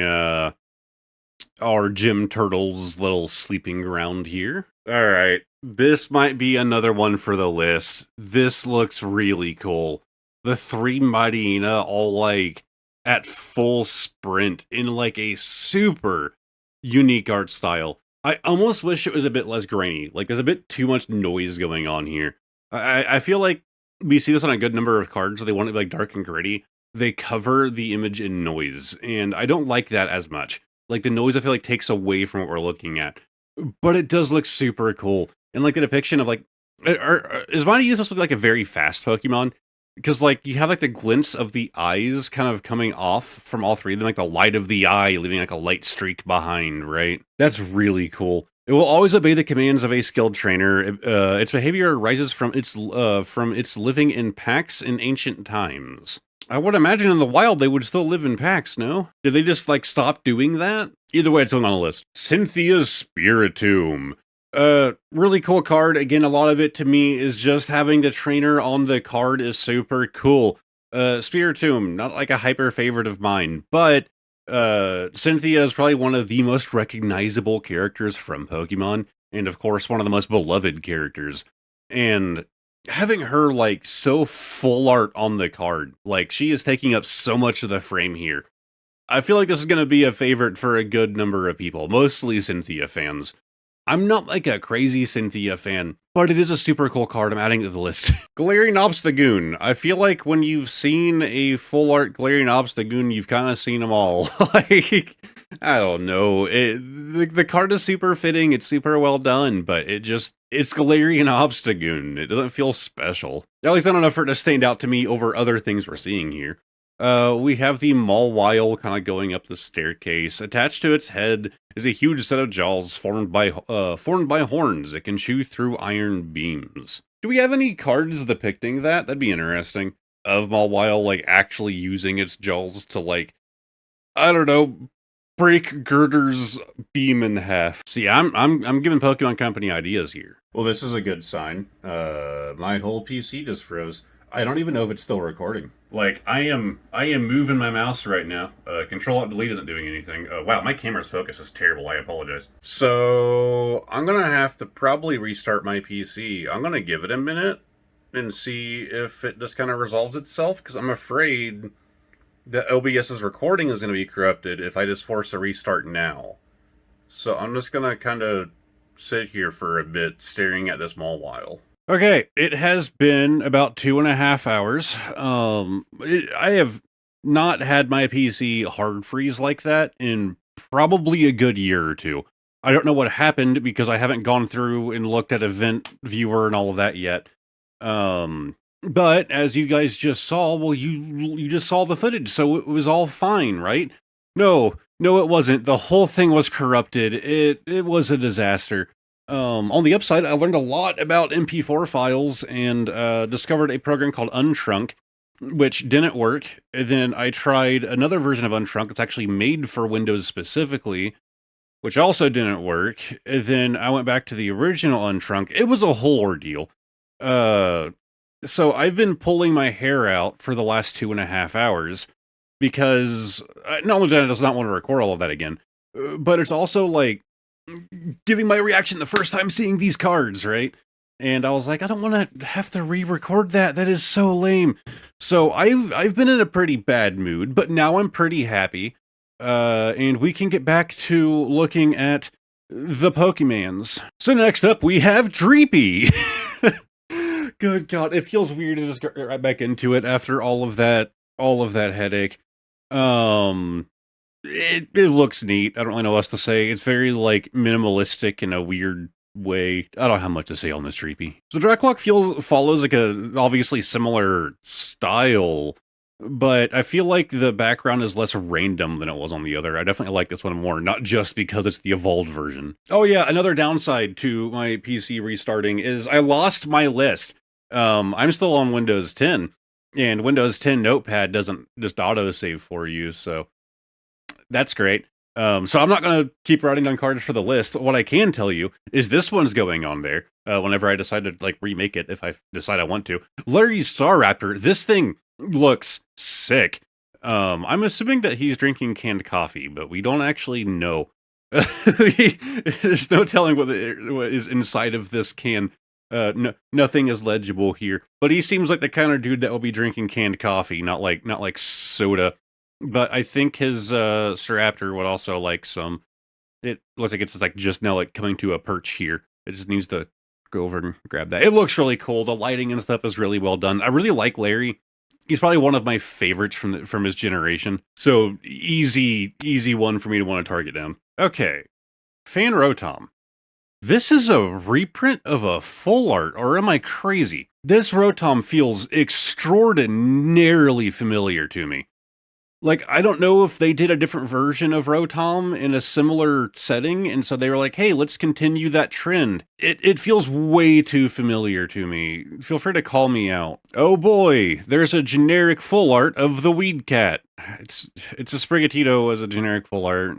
our Gym Turtle's little sleeping ground here. All right, this might be another one for the list. This looks really cool. The three Mightyena all like at full sprint in like a super unique art style. I almost wish it was a bit less grainy. Like there's a bit too much noise going on here. I feel like we see this on a good number of cards. So they want it to be like dark and gritty. They cover the image in noise, and I don't like that as much. Like the noise, I feel like takes away from what we're looking at, but it does look super cool. And like the depiction of like Is Mighty supposed to be like a very fast Pokemon? Because like you have like the glints of the eyes kind of coming off from all three of them, like the light of the eye leaving like a light streak behind, right? That's really cool. It will always obey the commands of a skilled trainer. Its behavior arises from its living in packs in ancient times. I would imagine in the wild they would still live in packs, no? Did they just like stop doing that? Either way, it's going on the list. Cynthia's Spiritomb. Really cool card. Again, a lot of it to me is just having the trainer on the card is super cool. Spiritomb, not like a hyper favorite of mine, but Cynthia is probably one of the most recognizable characters from Pokemon, and of course, one of the most beloved characters. And having her like so full art on the card, like she is taking up so much of the frame here. I feel like this is going to be a favorite for a good number of people, mostly Cynthia fans. I'm not like a crazy Cynthia fan, but it is a super cool card I'm adding to the list. Galarian Obstagoon. I feel like when you've seen a full art Galarian Obstagoon, you've kind of seen them all. Like, I don't know. The card is super fitting, it's super well done, but it's Galarian Obstagoon. It doesn't feel special. At least not enough for it to stand out to me over other things we're seeing here. We have the Mawile kind of going up the staircase. Attached to its head is a huge set of jaws formed by horns. It can chew through iron beams. Do we have any cards depicting that? That'd be interesting. Of Mawile like actually using its jaws to like, I don't know, break Girder's beam in half. See, I'm giving Pokemon Company ideas here. Well, this is a good sign. My whole PC just froze. I don't even know if it's still recording. Like, I am moving my mouse right now. Control-Alt-Delete isn't doing anything. Wow, my camera's focus is terrible. I apologize. So, I'm gonna have to probably restart my PC. I'm gonna give it a minute and see if it just kind of resolves itself, because I'm afraid that OBS's recording is going to be corrupted if I just force a restart now. So I'm just going to kind of sit here for a bit staring at this Mawile. Okay, it has been about 2.5 hours. I have not had my PC hard freeze like that in probably a good year or two. I don't know what happened because I haven't gone through and looked at Event Viewer and all of that yet. But as you guys just saw, well, you just saw the footage, so it was all fine, right? No, it wasn't. The whole thing was corrupted. It was a disaster. On the upside, I learned a lot about MP4 files and discovered a program called Untrunk, which didn't work. And then I tried another version of Untrunk that's actually made for Windows specifically, which also didn't work. And then I went back to the original Untrunk. It was a whole ordeal. So I've been pulling my hair out for the last 2.5 hours because not only did I just not want to record all of that again, but it's also like giving my reaction the first time seeing these cards, right? And I was like, I don't want to have to re-record that. That is so lame. So I've been in a pretty bad mood, but now I'm pretty happy. And we can get back to looking at the Pokemons. So next up, we have Dreepy. Good God, it feels weird to just get right back into it after all of that headache. It looks neat. I don't really know what else to say. It's very like minimalistic in a weird way. I don't have much to say on this Dreepy. So Dracloak follows like a obviously similar style, but I feel like the background is less random than it was on the other. I definitely like this one more, not just because it's the evolved version. Oh yeah, another downside to my PC restarting is I lost my list. I'm still on Windows 10, and Windows 10 Notepad doesn't just autosave for you, so that's great. So I'm not going to keep writing down cards for the list. What I can tell you is this one's going on there whenever I decide to like remake it, if I decide I want to. Larry's Staraptor, this thing looks sick. I'm assuming that he's drinking canned coffee, but we don't actually know. There's no telling what is inside of this can. Nothing is legible here, but he seems like the kind of dude that will be drinking canned coffee, not like soda. But I think his Staraptor would also like some. It looks like it's like just now like coming to a perch here. It just needs to go over and grab that. It looks really cool. The lighting and stuff is really well done. I really like Larry. He's probably one of my favorites from his generation. So easy one for me to want to target down. Okay, Fan Rotom. This is a reprint of a full art, or am I crazy? This Rotom feels extraordinarily familiar to me. Like, I don't know if they did a different version of Rotom in a similar setting, and so they were like, "Hey, let's continue that trend." It feels way too familiar to me. Feel free to call me out. Oh boy, there's a generic full art of the Weed Cat. It's a Sprigatito as a generic full art.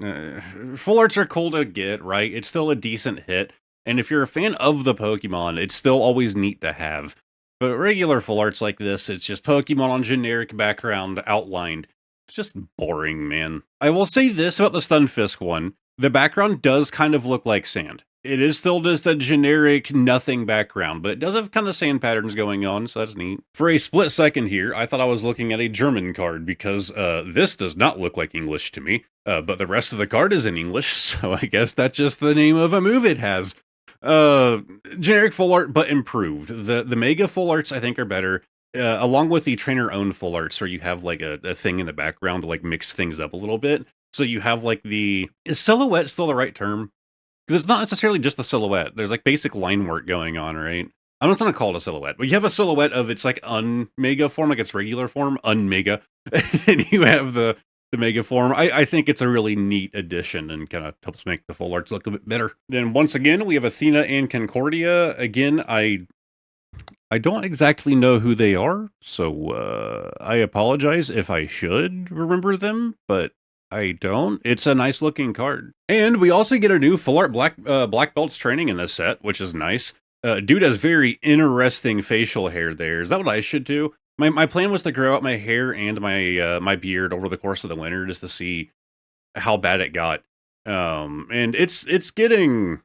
Full arts are cool to get, right? It's still a decent hit, and if you're a fan of the Pokemon, it's still always neat to have. But regular full arts like this, it's just Pokemon on generic background outlined. It's just boring, man. I will say this about the Stunfisk one. The background does kind of look like sand. It is still just a generic nothing background, but it does have kind of sand patterns going on, so that's neat. For a split second here, I thought I was looking at a German card because this does not look like English to me, but the rest of the card is in English, so I guess that's just the name of a move it has. Generic full art, but improved. The Mega full arts I think are better. Along with the trainer-owned full arts, where you have like a thing in the background to like mix things up a little bit. So you have like is silhouette still the right term? Because it's not necessarily just the silhouette. There's like basic line work going on, right? I'm not gonna call it a silhouette, but you have a silhouette of its like unmega form, like its regular form, unmega, and you have the mega form. I think it's a really neat addition and kind of helps make the full arts look a bit better. Then once again, we have Athena and Concordia. Again, I don't exactly know who they are, so I apologize if I should remember them, but I don't. It's a nice looking card. And we also get a new full art black belts training in this set, which is nice. Dude has very interesting facial hair there. Is that what I should do? My plan was to grow out my hair and my beard over the course of the winter just to see how bad it got. And it's getting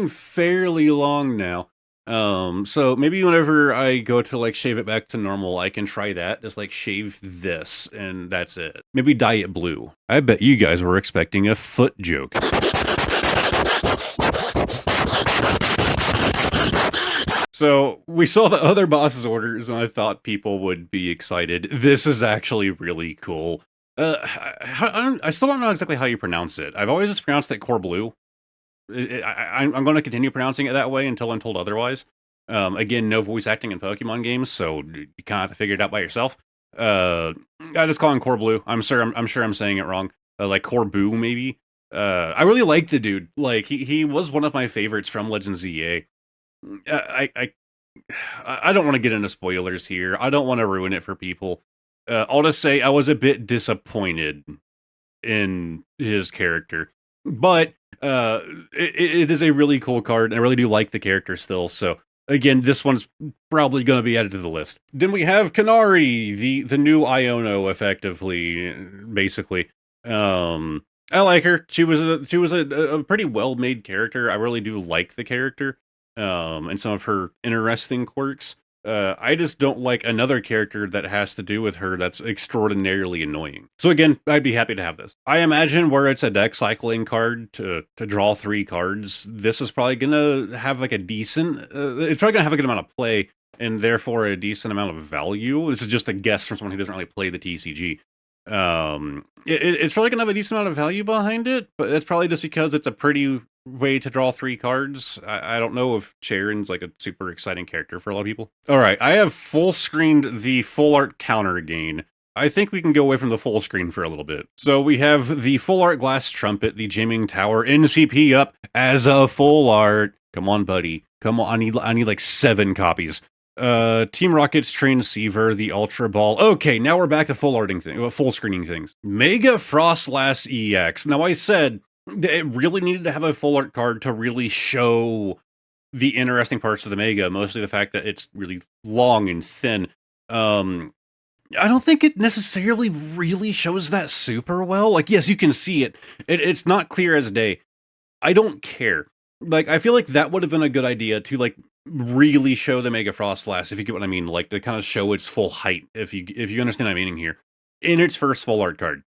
fairly long now. So maybe whenever I go to like shave it back to normal, I can try that. Just like shave this and that's it. Maybe dye it blue. I bet you guys were expecting a foot joke. So we saw the other boss's orders and I thought people would be excited. This is actually really cool. I still don't know exactly how you pronounce it. I've always just pronounced it Core Blue. I'm going to continue pronouncing it that way until I'm told otherwise. Again, no voice acting in Pokemon games, so you kind of have to figure it out by yourself. I just call him Core Blue. I'm sure I'm saying it wrong. Like Core Boo, maybe. I really like the dude. Like he was one of my favorites from Legends ZA. I don't want to get into spoilers here. I don't want to ruin it for people. I'll just say I was a bit disappointed in his character, but it is a really cool card, and I really do like the character still. So again, this one's probably going to be added to the list. Then we have Kanari, the new Iono, effectively, basically. I like her. She was a pretty well made character. I really do like the character, and some of her interesting quirks. I just don't like another character that has to do with her that's extraordinarily annoying. So again, I'd be happy to have this. I imagine where it's a deck cycling card to draw 3 cards, this is probably gonna have like a decent, it's probably gonna have a good amount of play, and therefore a decent amount of value. This is just a guess from someone who doesn't really play the TCG. It's probably gonna have a decent amount of value behind it, but it's probably just because it's a pretty way to draw 3 cards. I don't know if Sharon's like a super exciting character for a lot of people. All right, I have full screened the full art counter again. I think we can go away from the full screen for a little bit. So we have the full art glass trumpet, the jamming tower, NCP up as a full art. Come on, buddy. Come on, I need like 7 copies. Team Rocket's transceiver, the Ultra Ball. Okay, now we're back to full screening things. Mega Frostlass EX. Now I said it really needed to have a full art card to really show the interesting parts of the Mega, mostly the fact that it's really long and thin. I don't think it necessarily really shows that super well. Like, yes, you can see it. It's not clear as day. I don't care. Like, I feel like that would have been a good idea to, like, really show the Mega Frostlass, if you get what I mean. Like, to kind of show its full height, if you understand what I'm meaning here, in its first full art card.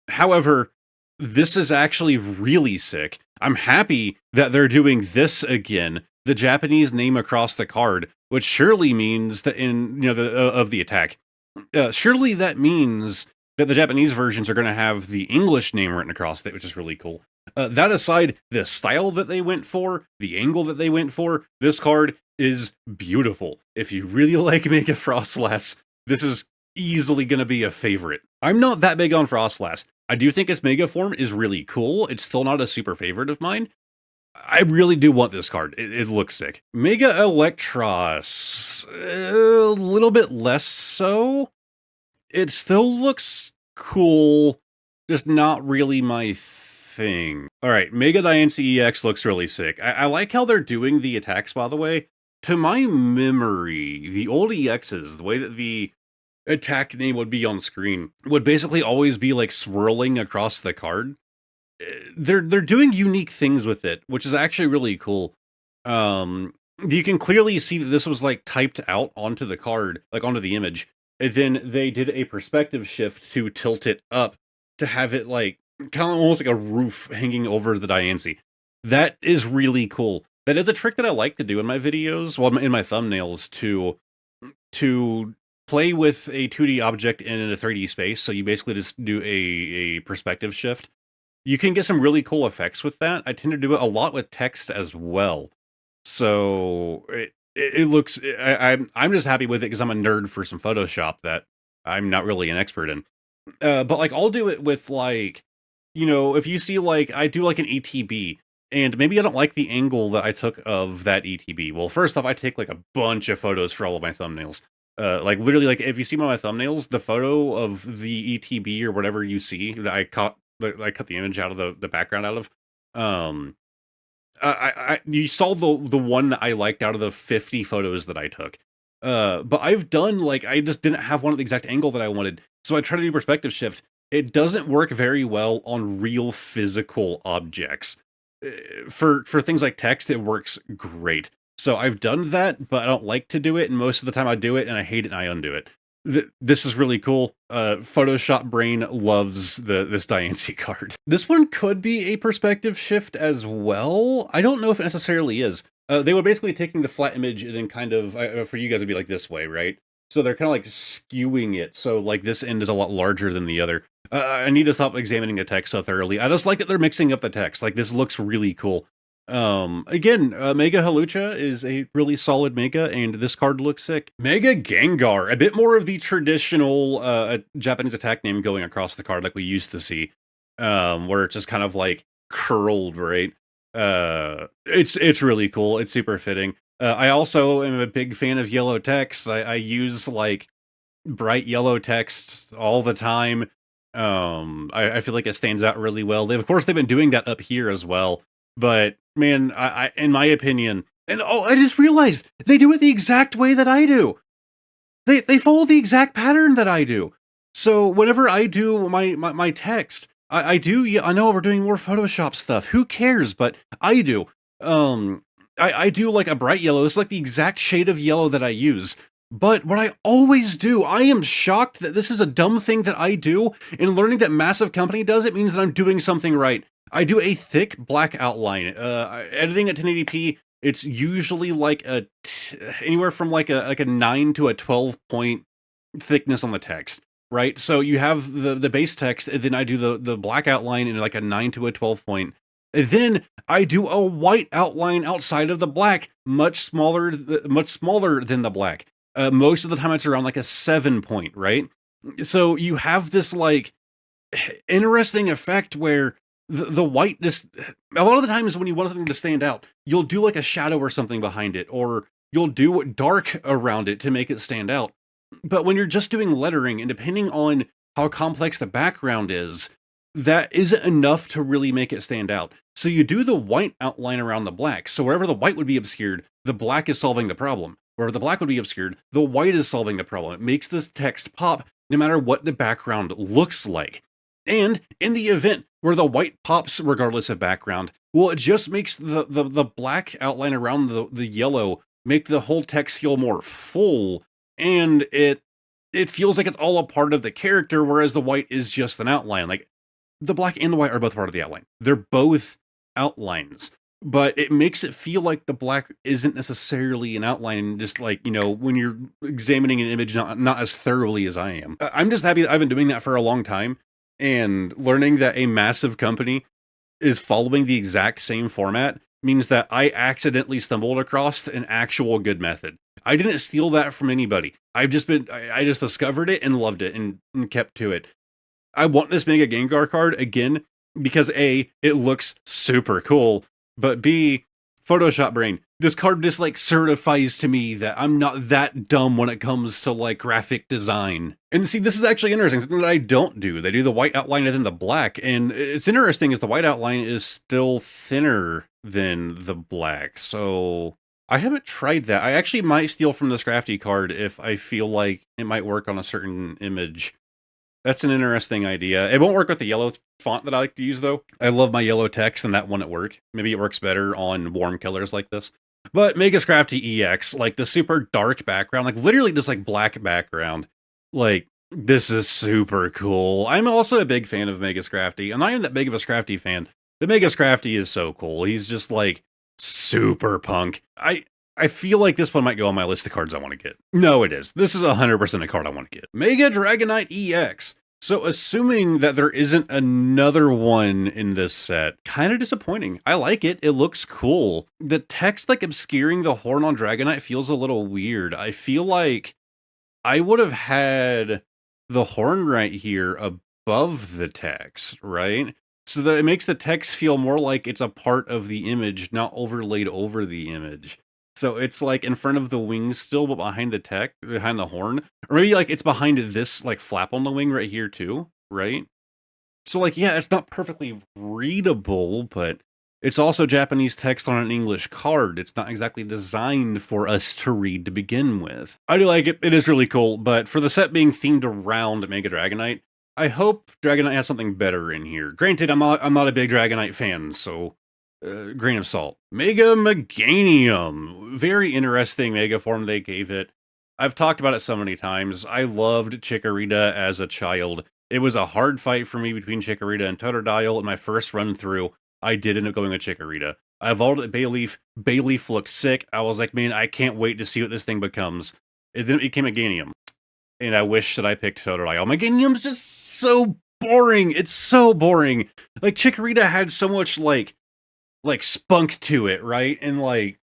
However, this is actually really sick. I'm happy that they're doing this again. The Japanese name across the card, which surely means that in, of the attack. Surely that means that the Japanese versions are going to have the English name written across it, which is really cool. That aside, the style that they went for, the angle that they went for, this card is beautiful. If you really like Mega Frostlass, this is easily going to be a favorite. I'm not that big on Frostlass. I do think its Mega form is really cool. It's still not a super favorite of mine. I really do want this card. It looks sick. Mega Electros, a little bit less so. It still looks cool, just not really my thing. All right, Mega Diancie EX looks really sick. I like how they're doing the attacks, by the way. To my memory, the old EXs, the way that the attack name would be on screen, would basically always be like swirling across the card. They're doing unique things with it, which is actually really cool. You can clearly see that this was like typed out onto the card, like onto the image. And then they did a perspective shift to tilt it up to have it like kind of almost like a roof hanging over the Diancie. That is really cool. That is a trick that I like to do in my videos, well, in my thumbnails, to play with a 2D object in a 3D space. So you basically just do a perspective shift. You can get some really cool effects with that. I tend to do it a lot with text as well. So it looks. I'm just happy with it because I'm a nerd for some Photoshop that I'm not really an expert in. But like I'll do it with like, if you see like I do like an ETB, and maybe I don't like the angle that I took of that ETB. Well, first off, I take like a bunch of photos for all of my thumbnails. Like literally, like if you see one of my thumbnails, the photo of the ETB or whatever you see that I cut the image out of the background out of. You saw the one that I liked out of the 50 photos that I took. But I've done like I just didn't have one at the exact angle that I wanted, so I tried to do perspective shift. It doesn't work very well on real physical objects. For things like text, it works great. So I've done that, but I don't like to do it, and most of the time I do it, and I hate it, and I undo it. This is really cool. Photoshop brain loves this Diancie card. This one could be a perspective shift as well. I don't know if it necessarily is. They were basically taking the flat image and then kind of, for you guys, it'd be like this way, right? So they're kind of like skewing it. So like this end is a lot larger than the other. I need to stop examining the text so thoroughly. I just like that they're mixing up the text. Like this looks really cool. Again, Mega Halucha is a really solid Mega, and this card looks sick. Mega Gengar, a bit more of the traditional Japanese attack name going across the card like we used to see, where it's just kind of like curled, right? It's really cool. It's super fitting. I also am a big fan of yellow text. I use like bright yellow text all the time. I feel like it stands out really well. Of course, they've been doing that up here as well. But man, I in my opinion, and I just realized they do it the exact way that I do. They follow the exact pattern that I do. So whenever I do my text, I do. Yeah, I know we're doing more Photoshop stuff. Who cares? But I do. I do like a bright yellow. It's like the exact shade of yellow that I use. But what I always do, I am shocked that this is a dumb thing that I do, and learning that Massive Company does it means that I'm doing something right. I do a thick black outline. Editing at 1080p, it's usually like anywhere from like a 9 to a 12 point thickness on the text, right? So you have the base text, and then I do the black outline in like a 9 to a 12 point. And then I do a white outline outside of the black, much smaller than the black. Most of the time it's around like a 7 point, right? So you have this like interesting effect where the white just a lot of the times when you want something to stand out, you'll do like a shadow or something behind it, or you'll do dark around it to make it stand out. But when you're just doing lettering, and depending on how complex the background is, that isn't enough to really make it stand out. So you do the white outline around the black. So wherever the white would be obscured, the black is solving the problem. Wherever the black would be obscured, the white is solving the problem. It makes this text pop no matter what the background looks like. And in the event where the white pops regardless of background, well, it just makes the black outline around the yellow make the whole text feel more full, and it feels like it's all a part of the character, whereas the white is just an outline. Like, the black and the white are both part of the outline. They're both outlines, but it makes it feel like the black isn't necessarily an outline, just like, when you're examining an image not as thoroughly as I am. I'm just happy that I've been doing that for a long time, and learning that a Massive Company is following the exact same format means that I accidentally stumbled across an actual good method. I didn't steal that from anybody. I just discovered it and loved it and kept to it. I want this Mega Gengar card again because A, it looks super cool, but B, Photoshop brain. This card just like certifies to me that I'm not that dumb when it comes to like graphic design. And see, this is actually interesting, something that I don't do. They do the white outline and then the black, and it's interesting is the white outline is still thinner than the black. So I haven't tried that. I actually might steal from this Crafty card if I feel like it might work on a certain image. That's an interesting idea. It won't work with the yellow font that I like to use, though. I love my yellow text, and that wouldn't work. Maybe it works better on warm colors like this. But Mega Scrafty EX, like the super dark background, like literally just like black background. Like, this is super cool. I'm also a big fan of Mega Scrafty. I'm not even that big of a Scrafty fan. The Mega Scrafty is so cool. He's just like super punk. I feel like this one might go on my list of cards I want to get. No, it is. This is 100% a card I want to get. Mega Dragonite EX. So assuming that there isn't another one in this set, kind of disappointing. I like it. It looks cool. The text like obscuring the horn on Dragonite feels a little weird. I feel like I would have had the horn right here above the text, right? So that it makes the text feel more like it's a part of the image, not overlaid over the image. So it's like in front of the wings still, but behind the behind the horn. Or maybe like it's behind this like flap on the wing right here too, right? So like, yeah, it's not perfectly readable, but it's also Japanese text on an English card. It's not exactly designed for us to read to begin with. I do like it. It is really cool, but for the set being themed around Mega Dragonite, I hope Dragonite has something better in here. Granted, I'm not a big Dragonite fan, so grain of salt. Mega Meganium. Very interesting Mega form they gave it. I've talked about it so many times. I loved Chikorita as a child. It was a hard fight for me between Chikorita and Totodile. In my first run through, I did end up going with Chikorita. I evolved at Bayleaf. Bayleaf looked sick. I was like, man, I can't wait to see what this thing becomes. It then became Meganium. And I wish that I picked Totodile. Meganium's just so boring. It's so boring. Like, Chikorita had so much, like spunk to it, right? And like,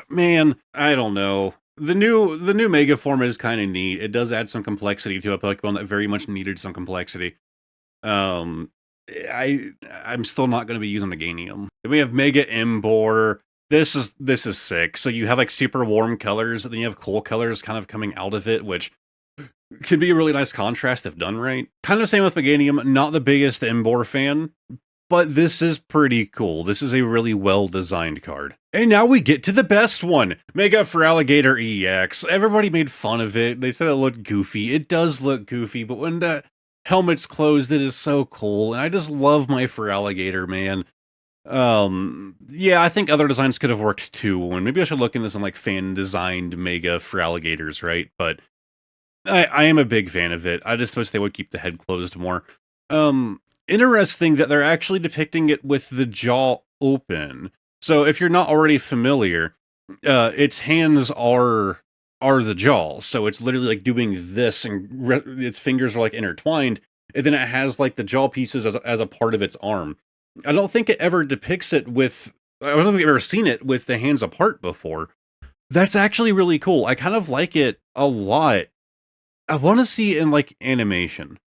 man, I don't know. The new Mega form is kind of neat. It does add some complexity to a Pokemon that very much needed some complexity. I'm still not going to be using Meganium. Then we have Mega Embor. This is sick. So you have like super warm colors, and then you have cool colors kind of coming out of it, which could be a really nice contrast if done right. Kind of same with Meganium. Not the biggest Embor fan, but this is pretty cool. This is a really well-designed card. And now we get to the best one, Mega Feraligatr EX. Everybody made fun of it. They said it looked goofy. It does look goofy, but when the helmet's closed, it is so cool. And I just love my Feraligatr, man. Yeah, I think other designs could have worked too. And maybe I should look into some like fan-designed Mega Feraligatrs, right? But I am a big fan of it. I just wish they would keep the head closed more. Interesting that they're actually depicting it with the jaw open. So if you're not already familiar, its hands are the jaw. So it's literally like doing this, and its fingers are like intertwined, and then it has like the jaw pieces as a part of its arm. I don't think it ever depicts it with. I don't think I've ever seen it with the hands apart before. That's actually really cool. I kind of like it a lot. I want to see it in like animation.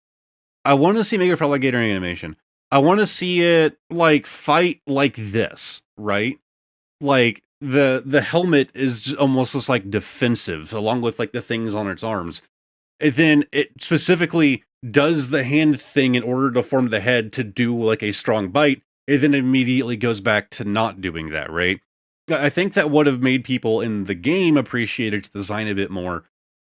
I want to see Mega Feraligatr animation. I want to see it like fight like this, right? Like the helmet is almost just like defensive, along with like the things on its arms. And then it specifically does the hand thing in order to form the head to do like a strong bite, and then immediately goes back to not doing that, right? I think that would have made people in the game appreciate its design a bit more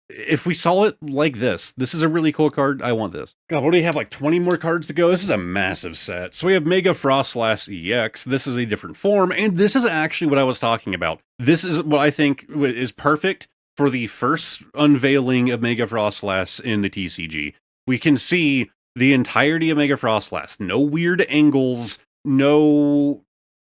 if we saw it like this. This is a really cool card. I want this. God, what do we have, like 20 more cards to go? This is a massive set. So we have Mega Frostlass EX. This is a different form, and this is actually what I was talking about. This is what I think is perfect for the first unveiling of Mega Frostlass in the TCG. We can see the entirety of Mega Frostlass. No weird angles, no,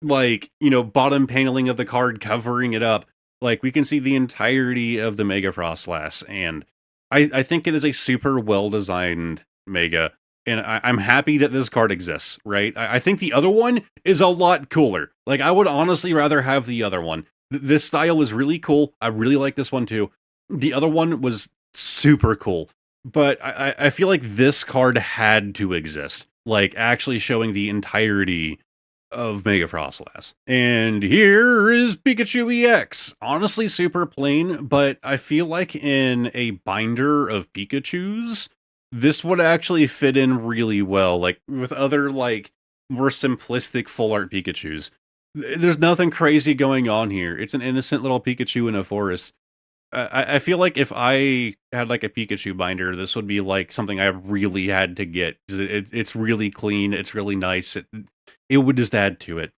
like, bottom paneling of the card covering it up. Like, we can see the entirety of the Mega Frostlass, and I think it is a super well-designed Mega. and I'm happy that this card exists, right? I think the other one is a lot cooler. Like, I would honestly rather have the other one. This style is really cool. I really like this one too. The other one was super cool, but I feel like this card had to exist, like actually showing the entirety of Mega Frostlass. And here is Pikachu EX. Honestly, super plain, but I feel like in a binder of Pikachus, this would actually fit in really well, like with other like more simplistic full art Pikachus. There's nothing crazy going on here. It's an innocent little Pikachu in a forest. I feel like if I had like a Pikachu binder, this would be like something I really had to get. It's really clean. It's really nice. It would just add to it.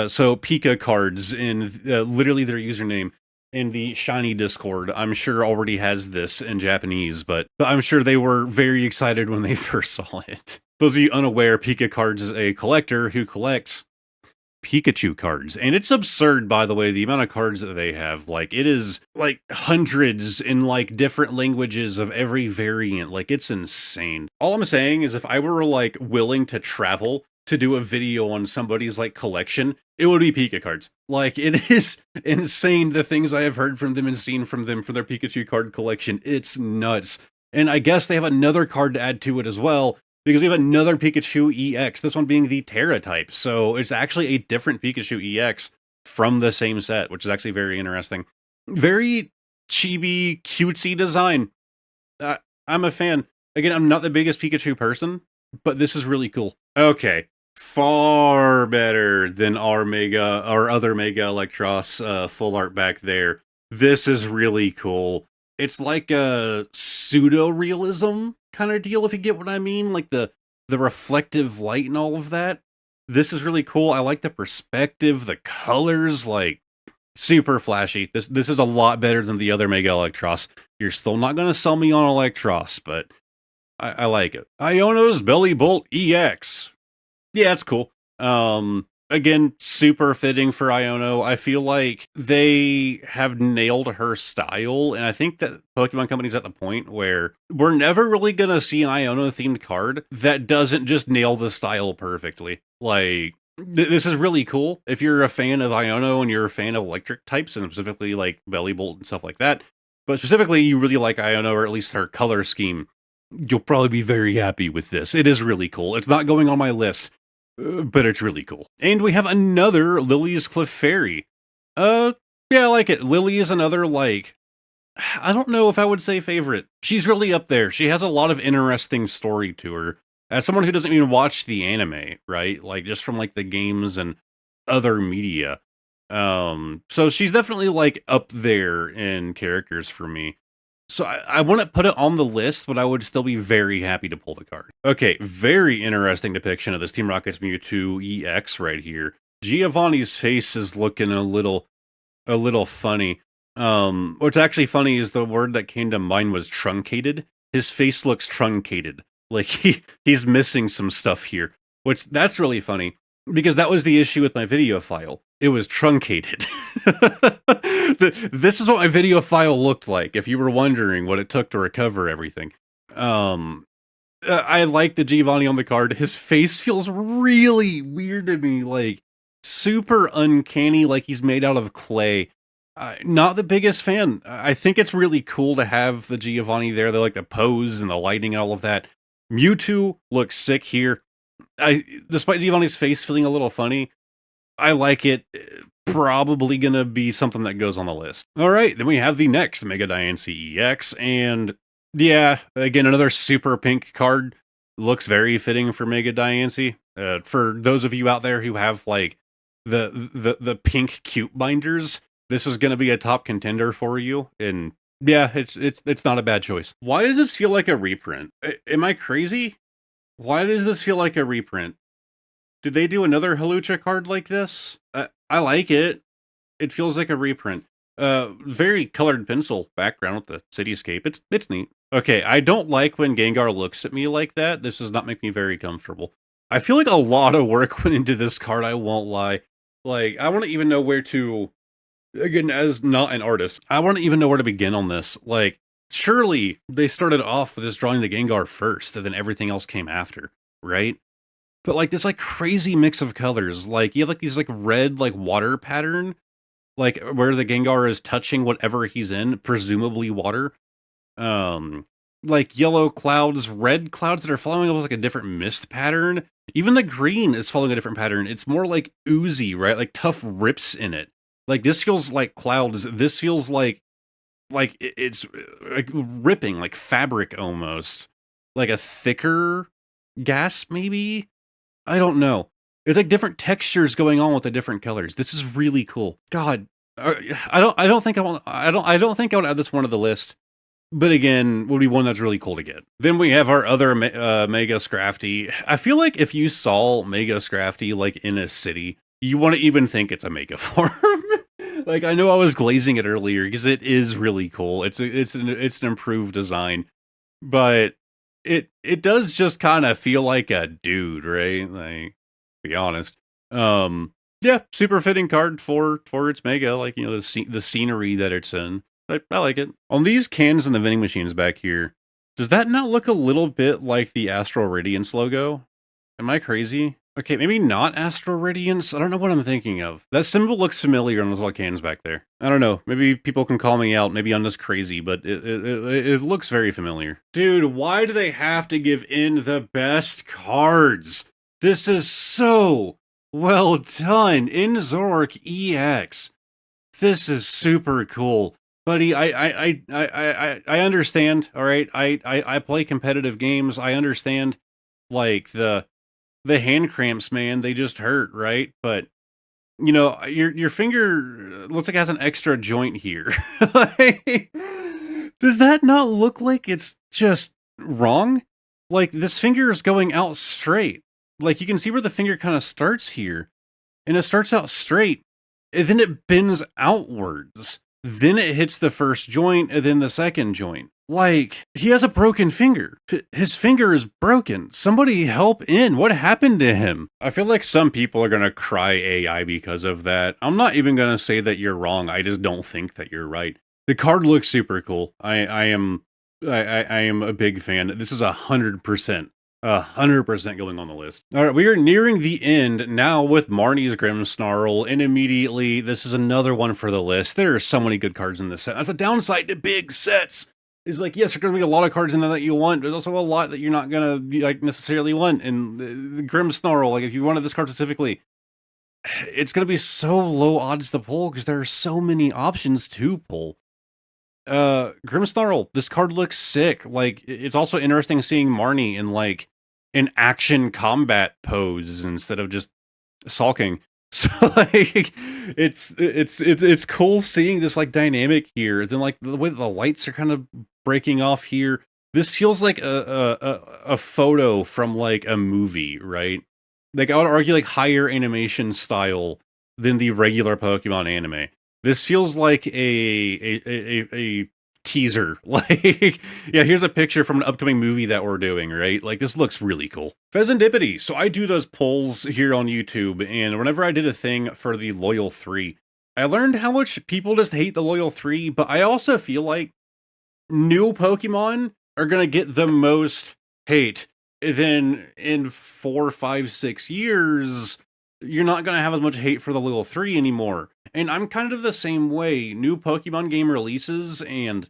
So Pika cards in literally their username in the Shiny Discord, I'm sure already has this in Japanese, but I'm sure they were very excited when they first saw it. Those of you unaware, Pika cards is a collector who collects Pikachu cards. And it's absurd, by the way, the amount of cards that they have. Like, it is like hundreds in like different languages of every variant. Like, it's insane. All I'm saying is if I were like willing to travel to do a video on somebody's like collection, it would be Pika cards. Like, it is insane the things I have heard from them and seen from them for their Pikachu card collection. It's nuts. And I guess they have another card to add to it as well, because we have another Pikachu EX, this one being the Terra type. So it's actually a different Pikachu EX from the same set, which is actually very interesting. Very chibi, cutesy design. I'm a fan. Again, I'm not the biggest Pikachu person, but this is really cool. Okay, far better than our other Mega Electros full art back there. This is really cool. It's like a pseudo-realism kind of deal, if you get what I mean, like the reflective light and all of that. This is really cool. I like the perspective, the colors, like super flashy. This is a lot better than the other Mega Electros. You're still not going to sell me on Electros, but I like it. Iono's Belly Bolt EX. Yeah, it's cool. Again, super fitting for Iono. I feel like they have nailed her style, and I think that Pokemon Company's at the point where we're never really gonna see an Iono-themed card that doesn't just nail the style perfectly. Like, this is really cool. If you're a fan of Iono and you're a fan of electric types, and specifically like Bellibolt and stuff like that, but specifically you really like Iono, or at least her color scheme, you'll probably be very happy with this. It is really cool. It's not going on my list, but it's really cool. And we have another Lily's Clefairy. Yeah, I like it. Lily is another, like, I don't know if I would say favorite. She's really up there. She has a lot of interesting story to her. As someone who doesn't even watch the anime, right? Like, just from, like, the games and other media. So she's definitely, like, up there in characters for me. So I wouldn't put it on the list, but I would still be very happy to pull the card. Okay, very interesting depiction of this Team Rocket's Mewtwo EX right here. Giovanni's face is looking a little funny. What's actually funny is the word that came to mind was truncated. His face looks truncated. Like he's missing some stuff here. That's really funny, because that was the issue with my video file. It was truncated. This is what my video file looked like, if you were wondering what it took to recover everything. I like the Giovanni on the card. His face feels really weird to me, like super uncanny, like he's made out of clay. Not the biggest fan. I think it's really cool to have the Giovanni there. They like the pose and the lighting and all of that. Mewtwo looks sick here. Despite Giovanni's face feeling a little funny, I like it. Probably gonna be something that goes on the list. All right, then we have the next Mega Diancie EX, and yeah, again, another super pink card. Looks very fitting for Mega Diancie. For those of you out there who have like the pink cute binders, this is gonna be a top contender for you. And yeah, it's not a bad choice. Why does this feel like a reprint? Am I crazy? Why does this feel like a reprint? Did they do another Halucha card like this? I like it. It feels like a reprint. Very colored pencil background with the cityscape. It's neat. Okay, I don't like when Gengar looks at me like that. This does not make me very comfortable. I feel like a lot of work went into this card, I won't lie. Like, I wouldn't even know where to... Again, as not an artist, I wouldn't even know where to begin on this. Like, surely they started off with just drawing the Gengar first, and then everything else came after, right? But like this like crazy mix of colors. Like you have like these like red like water pattern, like where the Gengar is touching whatever he's in, presumably water. Um like yellow clouds, red clouds that are following almost like a different mist pattern. Even the green is following a different pattern. It's more like oozy, right? Like tough rips in it. Like this feels like clouds. This feels like it's like ripping, like fabric almost. Like a thicker gas maybe? I don't know. It's like different textures going on with the different colors. This is really cool. God, I don't think I don't think I would add this one to the list. But again, would be one that's really cool to get. Then we have our other Mega Scrafty. I feel like if you saw Mega Scrafty like in a city, you wouldn't even think it's a Mega form. Like I know I was glazing it earlier because it is really cool. It's an improved design, but it does just kind of feel like a dude, right? Like, be honest. Yeah, super fitting card for its Mega. Like you know the scenery that it's in. I like it. On these cans and the vending machines back here, does that not look a little bit like the Astral Radiance logo? Am I crazy? Okay, maybe not Astral Radiance. I don't know what I'm thinking of. That symbol looks familiar on those little cans back there. I don't know. Maybe people can call me out. Maybe I'm just crazy, but it looks very familiar. Dude, why do they have to give in the best cards? This is so well done. In Zork EX. This is super cool. Buddy, I understand, all right? I play competitive games. I understand, like, the hand cramps, man, they just hurt, right? But, you know, your finger looks like it has an extra joint here. Like, does that not look like it's just wrong? Like, this finger is going out straight. Like, you can see where the finger kind of starts here, and it starts out straight, and then it bends outwards. Then it hits the first joint, and then the second joint. Like, he has a broken finger. His finger is broken. Somebody help in. What happened to him? I feel like some people are gonna cry AI because of that. I'm not even gonna say that you're wrong. I just don't think that you're right. The card looks super cool. I am a big fan. This is 100%. 100% going on the list. All right, we are nearing the end now with Marnie's Grimmsnarl, and immediately this is another one for the list. There are so many good cards in this set. That's a downside to big sets. Is like, yes, there's going to be a lot of cards in there that you want. There's also a lot that you're not going to like necessarily want. And the Grimmsnarl, like if you wanted this card specifically, it's going to be so low odds to pull because there are so many options to pull. Grimmsnarl, this card looks sick. Like, it's also interesting seeing Marnie in like an action combat pose instead of just sulking. So like, it's cool seeing this like dynamic here. Then like the way the lights are kind of breaking off here. This feels like a photo from like a movie, right? Like I would argue like higher animation style than the regular Pokemon anime. This feels like a teaser. Like, yeah, here's a picture from an upcoming movie that we're doing, right? Like, this looks really cool. Pheasantipity. So I do those polls here on YouTube, and whenever I did a thing for the Loyal 3, I learned how much people just hate the Loyal 3, but I also feel like new Pokemon are gonna get the most hate. Then in 4, 5, 6 years, you're not going to have as much hate for the Loyal 3 anymore. And I'm kind of the same way. New Pokemon game releases, and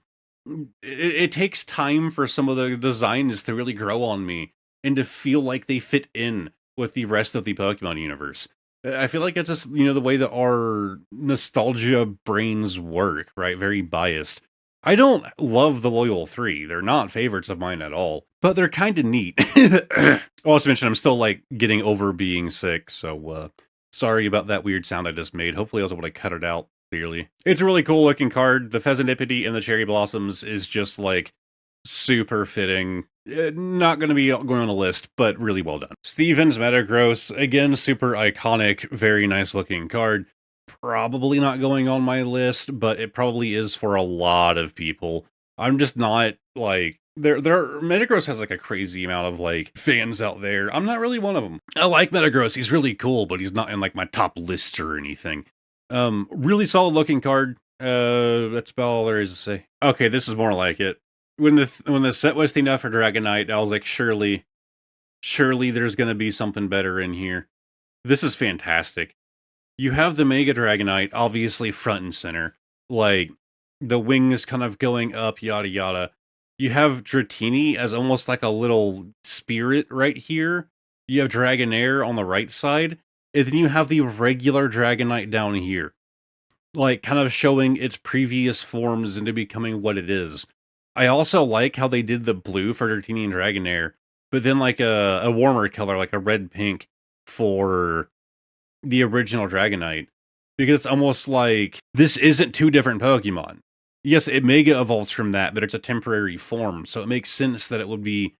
it takes time for some of the designs to really grow on me and to feel like they fit in with the rest of the Pokemon universe. I feel like it's just, you know, the way that our nostalgia brains work, right? Very biased. I don't love the Loyal 3. They're not favorites of mine at all, but they're kind of neat. I also mentioned I'm still like getting over being sick, so sorry about that weird sound I just made. Hopefully I was able to cut it out clearly. It's a really cool looking card. The Pheasantipity and the Cherry Blossoms is just like super fitting. Not going to be going on a list, but really well done. Steven's Metagross, again, super iconic, very nice looking card. Probably not going on my list, but it probably is for a lot of people. I'm just not like Metagross has like a crazy amount of like fans out there. I'm not really one of them. I like Metagross. He's really cool, but he's not in like my top list or anything. Really solid looking card. That's about all there is to say. Okay, this is more like it. when the set was themed after Dragonite, I was like, surely there's gonna be something better in here. This is fantastic. You have the Mega Dragonite, obviously front and center, like the wings kind of going up, yada yada. You have Dratini as almost like a little spirit right here. You have Dragonair on the right side, and then you have the regular Dragonite down here, like kind of showing its previous forms into becoming what it is. I also like how they did the blue for Dratini and Dragonair, but then like a warmer color, like a red pink for the original Dragonite, because it's almost like this isn't two different Pokemon. Yes, it Mega evolves from that, but it's a temporary form, so it makes sense that it would be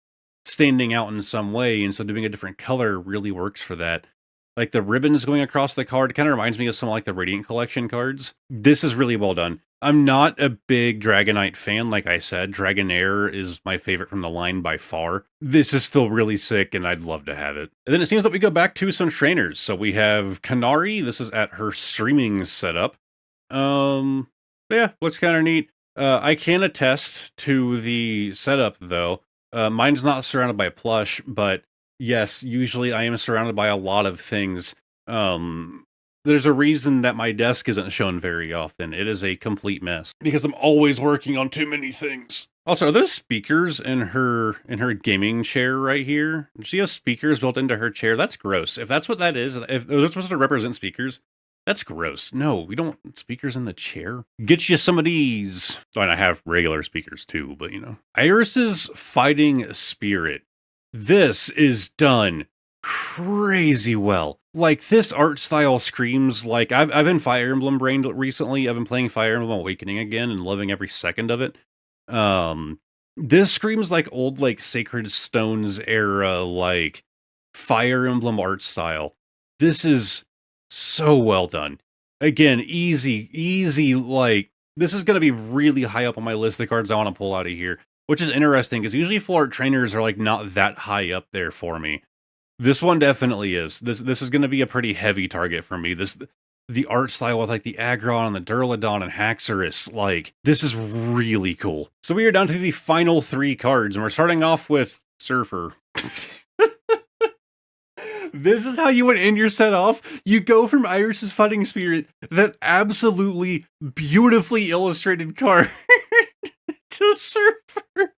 standing out in some way, and so doing a different color really works for that. Like the ribbons going across the card kind of reminds me of some like the Radiant Collection cards. This is really well done. I'm not a big Dragonite fan, like I said. Dragonair is my favorite from the line by far. This is still really sick, and I'd love to have it. And then it seems that we go back to some trainers. So we have Kanari. This is at her streaming setup. Yeah, looks kind of neat. I can attest to the setup, though. Mine's not surrounded by plush, but yes, usually I am surrounded by a lot of things. There's a reason that my desk isn't shown very often. It is a complete mess because I'm always working on too many things. Also, are those speakers in her gaming chair right here? She has speakers built into her chair. That's gross. If that's what that is, if they're supposed to represent speakers, that's gross. No, we don't want speakers in the chair. Get you some of these. Oh, and I have regular speakers too, but you know. Iris's Fighting Spirit. This is done crazy well. Like, this art style screams like I've been Fire Emblem brained recently. I've been playing Fire Emblem Awakening again and loving every second of it. This screams like old like Sacred Stones era like Fire Emblem art style. This is so well done. Again, easy like this is going to be really high up on my list of the cards I want to pull out of here, which is interesting because usually full art trainers are like not that high up there for me. This one definitely is. This is going to be a pretty heavy target for me. The art style with like the Aggron and the Durlodon and Haxorus, like this is really cool. So we are down to the final three cards, and we're starting off with Surfer. This is how you would end your set off. You go from Iris's Fighting Spirit, that absolutely beautifully illustrated card, to Surfer.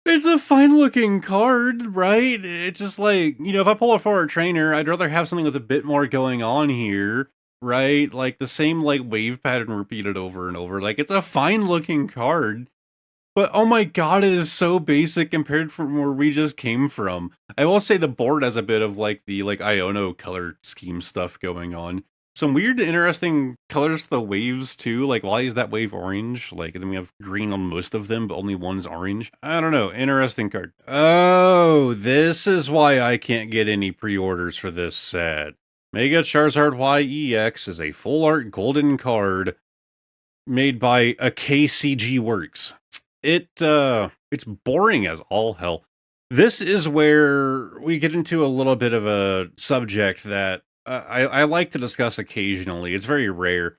It's a fine looking card, right? It's just like, you know, if I pull it for a trainer, I'd rather have something with a bit more going on here, right? Like the same like wave pattern repeated over and over. Like it's a fine looking card. But oh my god, it is so basic compared from where we just came from. I will say the board has a bit of like the like Iono color scheme stuff going on. Some weird, interesting colors to the waves too. Like, why is that wave orange? Like, and then we have green on most of them, but only one's orange. I don't know. Interesting card. Oh, this is why I can't get any pre-orders for this set. Mega Charizard YEX is a full art golden card made by a KCG Works. It's boring as all hell. This is where we get into a little bit of a subject that I like to discuss occasionally. It's very rare.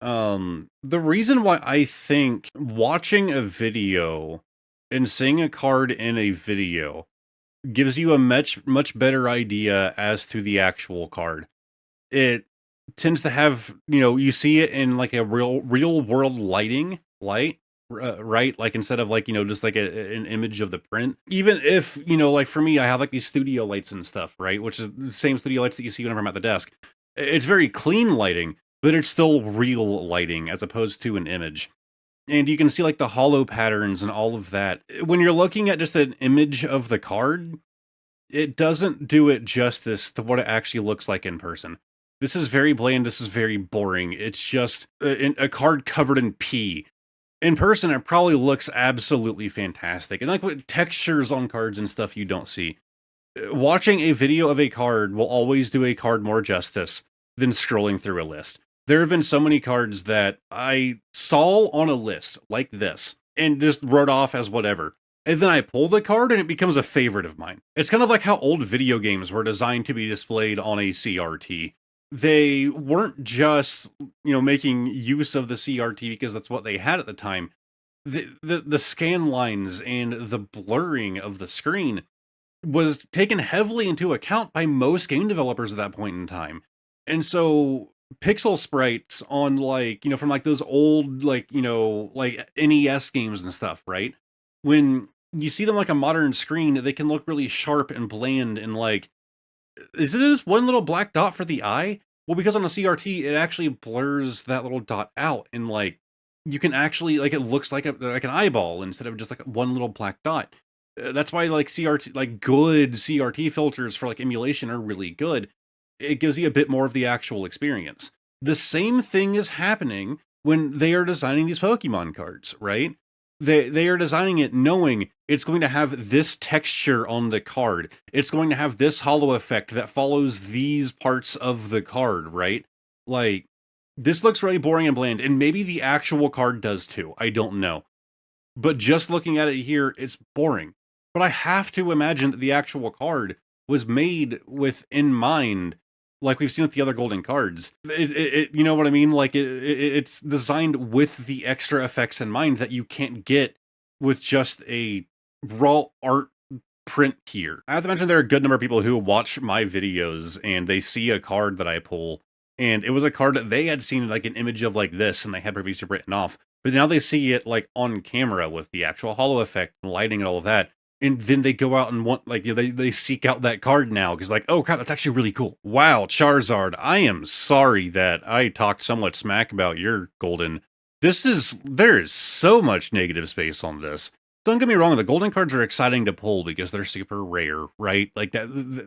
The reason why I think watching a video and seeing a card in a video gives you a much better idea as to the actual card. It tends to have, you know, you see it in like a real world light, right? Like instead of like, you know, just like an image of the print. Even if, you know, like for me, I have like these studio lights and stuff, right? Which is the same studio lights that you see whenever I'm at the desk. It's very clean lighting, but it's still real lighting as opposed to an image. And you can see like the hollow patterns and all of that. When you're looking at just an image of the card, it doesn't do it justice to what it actually looks like in person. This is very bland. This is very boring. It's just a card covered in pee. In person, it probably looks absolutely fantastic. And like with textures on cards and stuff you don't see. Watching a video of a card will always do a card more justice than scrolling through a list. There have been so many cards that I saw on a list like this and just wrote off as whatever. And then I pull the card and it becomes a favorite of mine. It's kind of like how old video games were designed to be displayed on a CRT. They weren't just, you know, making use of the CRT because that's what they had at the time. the scan lines and the blurring of the screen was taken heavily into account by most game developers at that point in time. And so pixel sprites on like, from like those old like, like NES games and stuff, right? When you see them like a modern screen, they can look really sharp and bland and like, is it just one little black dot for the eye? Well, because on a CRT, it actually blurs that little dot out and like you can actually like it looks like an eyeball instead of just like one little black dot. That's why like CRT, like good CRT filters for like emulation are really good. It gives you a bit more of the actual experience. The same thing is happening when they are designing these Pokemon cards, right? They are designing it knowing it's going to have this texture on the card. It's going to have this hollow effect that follows these parts of the card, right? Like this looks really boring and bland, and maybe the actual card does too. I don't know. But just looking at it here, it's boring. But I have to imagine that the actual card was made with in mind, like we've seen with the other golden cards. You know what I mean? Like it's designed with the extra effects in mind that you can't get with just a raw art print here. I have to mention there are a good number of people who watch my videos and they see a card that I pull, and it was a card that they had seen like an image of like this, and they had previously written off. But now they see it like on camera with the actual hollow effect and lighting and all of that. And then they go out and want like they seek out that card now because like, oh crap, that's actually really cool. Wow, Charizard, I am sorry that I talked somewhat smack about your golden. There is so much negative space on this. Don't get me wrong, the golden cards are exciting to pull because they're super rare, right? Like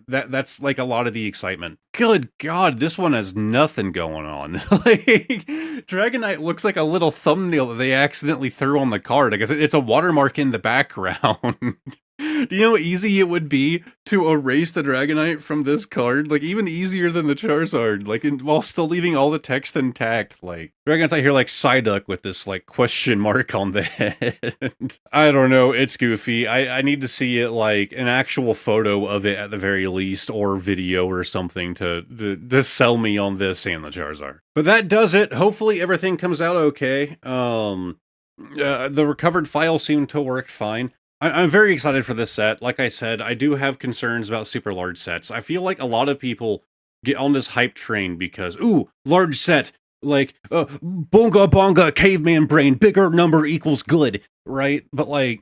that's like a lot of the excitement. Good God, this one has nothing going on. Like Dragonite looks like a little thumbnail that they accidentally threw on the card. I guess it's a watermark in the background. Do you know how easy it would be to erase the Dragonite from this card? Like, even easier than the Charizard, like, while still leaving all the text intact. Like, Dragonite here, like, Psyduck with this, like, question mark on the head. I don't know, it's goofy. I need to see it, like, an actual photo of it at the very least, or video or something to sell me on this and the Charizard. But that does it. Hopefully everything comes out okay. The recovered file seemed to work fine. I'm very excited for this set. Like I said, I do have concerns about super large sets. I feel like a lot of people get on this hype train because, ooh, large set, like, bonga bonga, caveman brain, bigger number equals good, right? But like,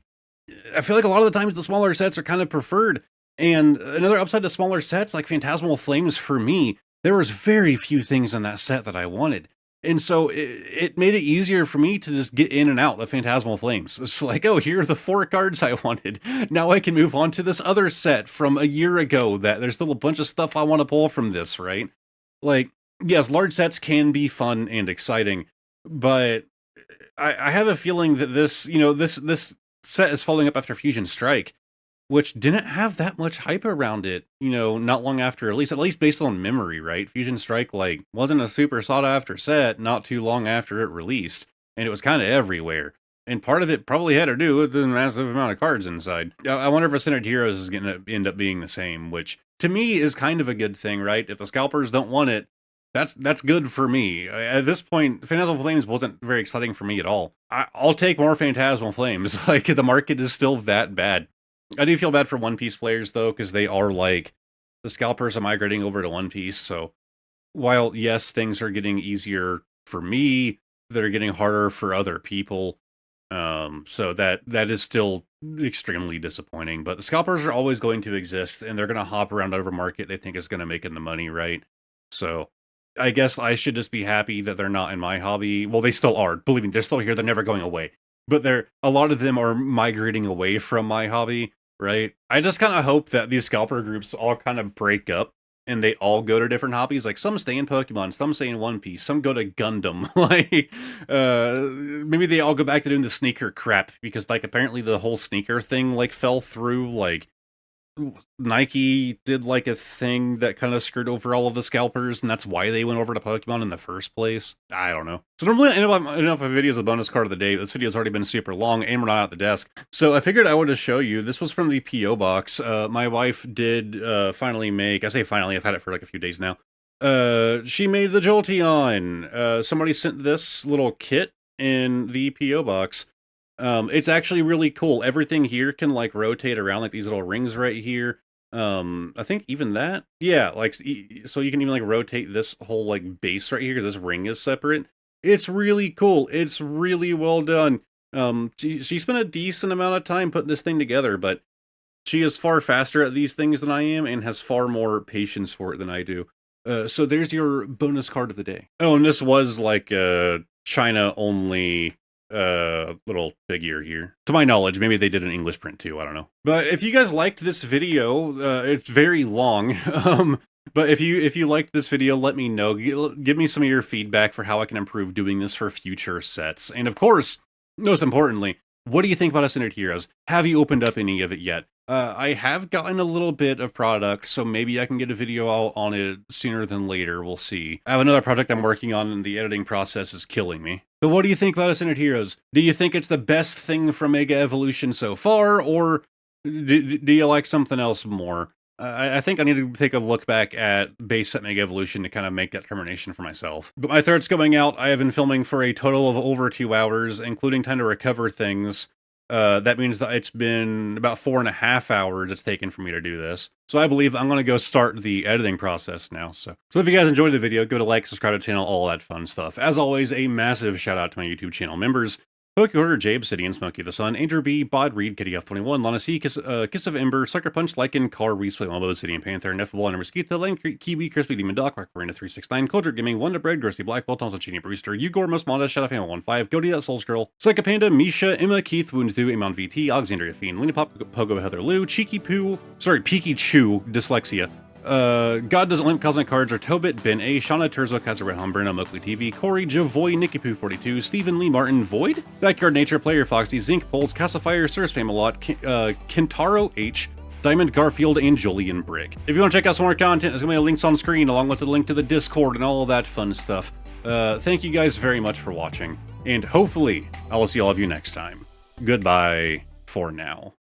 I feel like a lot of the times the smaller sets are kind of preferred. And another upside to smaller sets, like Phantasmal Flames for me, there was very few things in that set that I wanted. And so it made it easier for me to just get in and out of Phantasmal Flames. It's like, oh, here are the 4 cards I wanted. Now I can move on to this other set from a year ago that there's still a bunch of stuff I want to pull from this, right? Like, yes, large sets can be fun and exciting, but I have a feeling that this set is following up after Fusion Strike, which didn't have that much hype around it, not long after release, at least based on memory, right? Fusion Strike, like, wasn't a super sought after set not too long after it released, and it was kind of everywhere. And part of it probably had to do with the massive amount of cards inside. I wonder if Ascended Heroes is going to end up being the same, which to me is kind of a good thing, right? If the scalpers don't want it, that's good for me. At this point, Phantasmal Flames wasn't very exciting for me at all. I'll take more Phantasmal Flames. Like, the market is still that bad. I do feel bad for One Piece players, though, because they are like, the scalpers are migrating over to One Piece. So while, yes, things are getting easier for me, they're getting harder for other people. So that is still extremely disappointing. But the scalpers are always going to exist, and they're going to hop around over market they think is going to make them the money, right? So I guess I should just be happy that they're not in my hobby. Well, they still are. Believe me, they're still here. They're never going away. But a lot of them are migrating away from my hobby, right? I just kind of hope that these scalper groups all kind of break up and they all go to different hobbies. Like, some stay in Pokemon, some stay in One Piece, some go to Gundam. Like, maybe they all go back to doing the sneaker crap because, like, apparently the whole sneaker thing, like, fell through. Like, Nike did like a thing that kind of screwed over all of the scalpers, and that's why they went over to Pokemon in the first place. I don't know. So normally I end up a video as a bonus card of the day. This video's already been super long, and we're not at the desk. So I figured I would just show you. This was from the P.O. box. My wife did finally make, I say finally, I've had it for like a few days now. She made the Jolteon. Somebody sent this little kit in the P.O. box. It's actually really cool. Everything here can like rotate around, like these little rings right here. I think even that, yeah, like so you can even like rotate this whole like base right here. This ring is separate. It's really cool. It's really well done. She spent a decent amount of time putting this thing together, but she is far faster at these things than I am and has far more patience for it than I do. So there's your bonus card of the day. Oh, and this was like a China only little figure here. To my knowledge, maybe they did an English print too, I don't know. But if you guys liked this video, it's very long. But if you liked this video, let me know. Give me some of your feedback for how I can improve doing this for future sets. And of course, most importantly, what do you think about Ascended Heroes? Have you opened up any of it yet? I have gotten a little bit of product, so maybe I can get a video out on it sooner than later. We'll see. I have another project I'm working on, and the editing process is killing me. But what do you think about Ascended Heroes? Do you think it's the best thing from Mega Evolution so far, or do you like something else more? I think I need to take a look back at base set Mega Evolution to kind of make that determination for myself. But my third's coming out. I have been filming for a total of over 2 hours, including time to recover things. That means that it's been about 4.5 hours it's taken for me to do this. So I believe I'm going to go start the editing process now. So if you guys enjoyed the video, go to like, subscribe to the channel, all that fun stuff. As always, a massive shout out to my YouTube channel members. Pokeorder, Jay Obsidian, Smokey the Sun, Andrew B, Bod Reed, Kitty F21, Lana C, Kiss of Ember, Sucker Punch, Lycan, Car, Resplay, Wombo, Obsidian Panther, Ineffable, and Mosquito, Lane, Kiwi, Crispy Demon Doc, Rock Marina 369, Culture Gaming, Wonder Bread, Grosty Black Belt, Thompson Chini Brewster, Ugor, Most Manda, Shadow Fan 15, Goaty That Souls Girl, Psycho Panda, Misha, Emma, Keith, Woundsdo, Amon VT, Alexandria Fiend, Lena Pop, Pogo, Heather Lou, Cheeky Chew, Dyslexia. God Doesn't Limp Cosmic Cards are Tobit, Ben A, Shauna Terzo, Kazareth Humberna, Mowgli TV, Corey, Javoy, Nicky Poo 42, Stephen Lee Martin, Void, Backyard Nature, Player Foxy, Zinc, Folds, Cassifier, Sir Spamalot, Kentaro H, Diamond Garfield, and Julian Brick. If you want to check out some more content, there's going to be links on screen along with the link to the Discord and all of that fun stuff. Thank you guys very much for watching, and hopefully I will see all of you next time. Goodbye for now.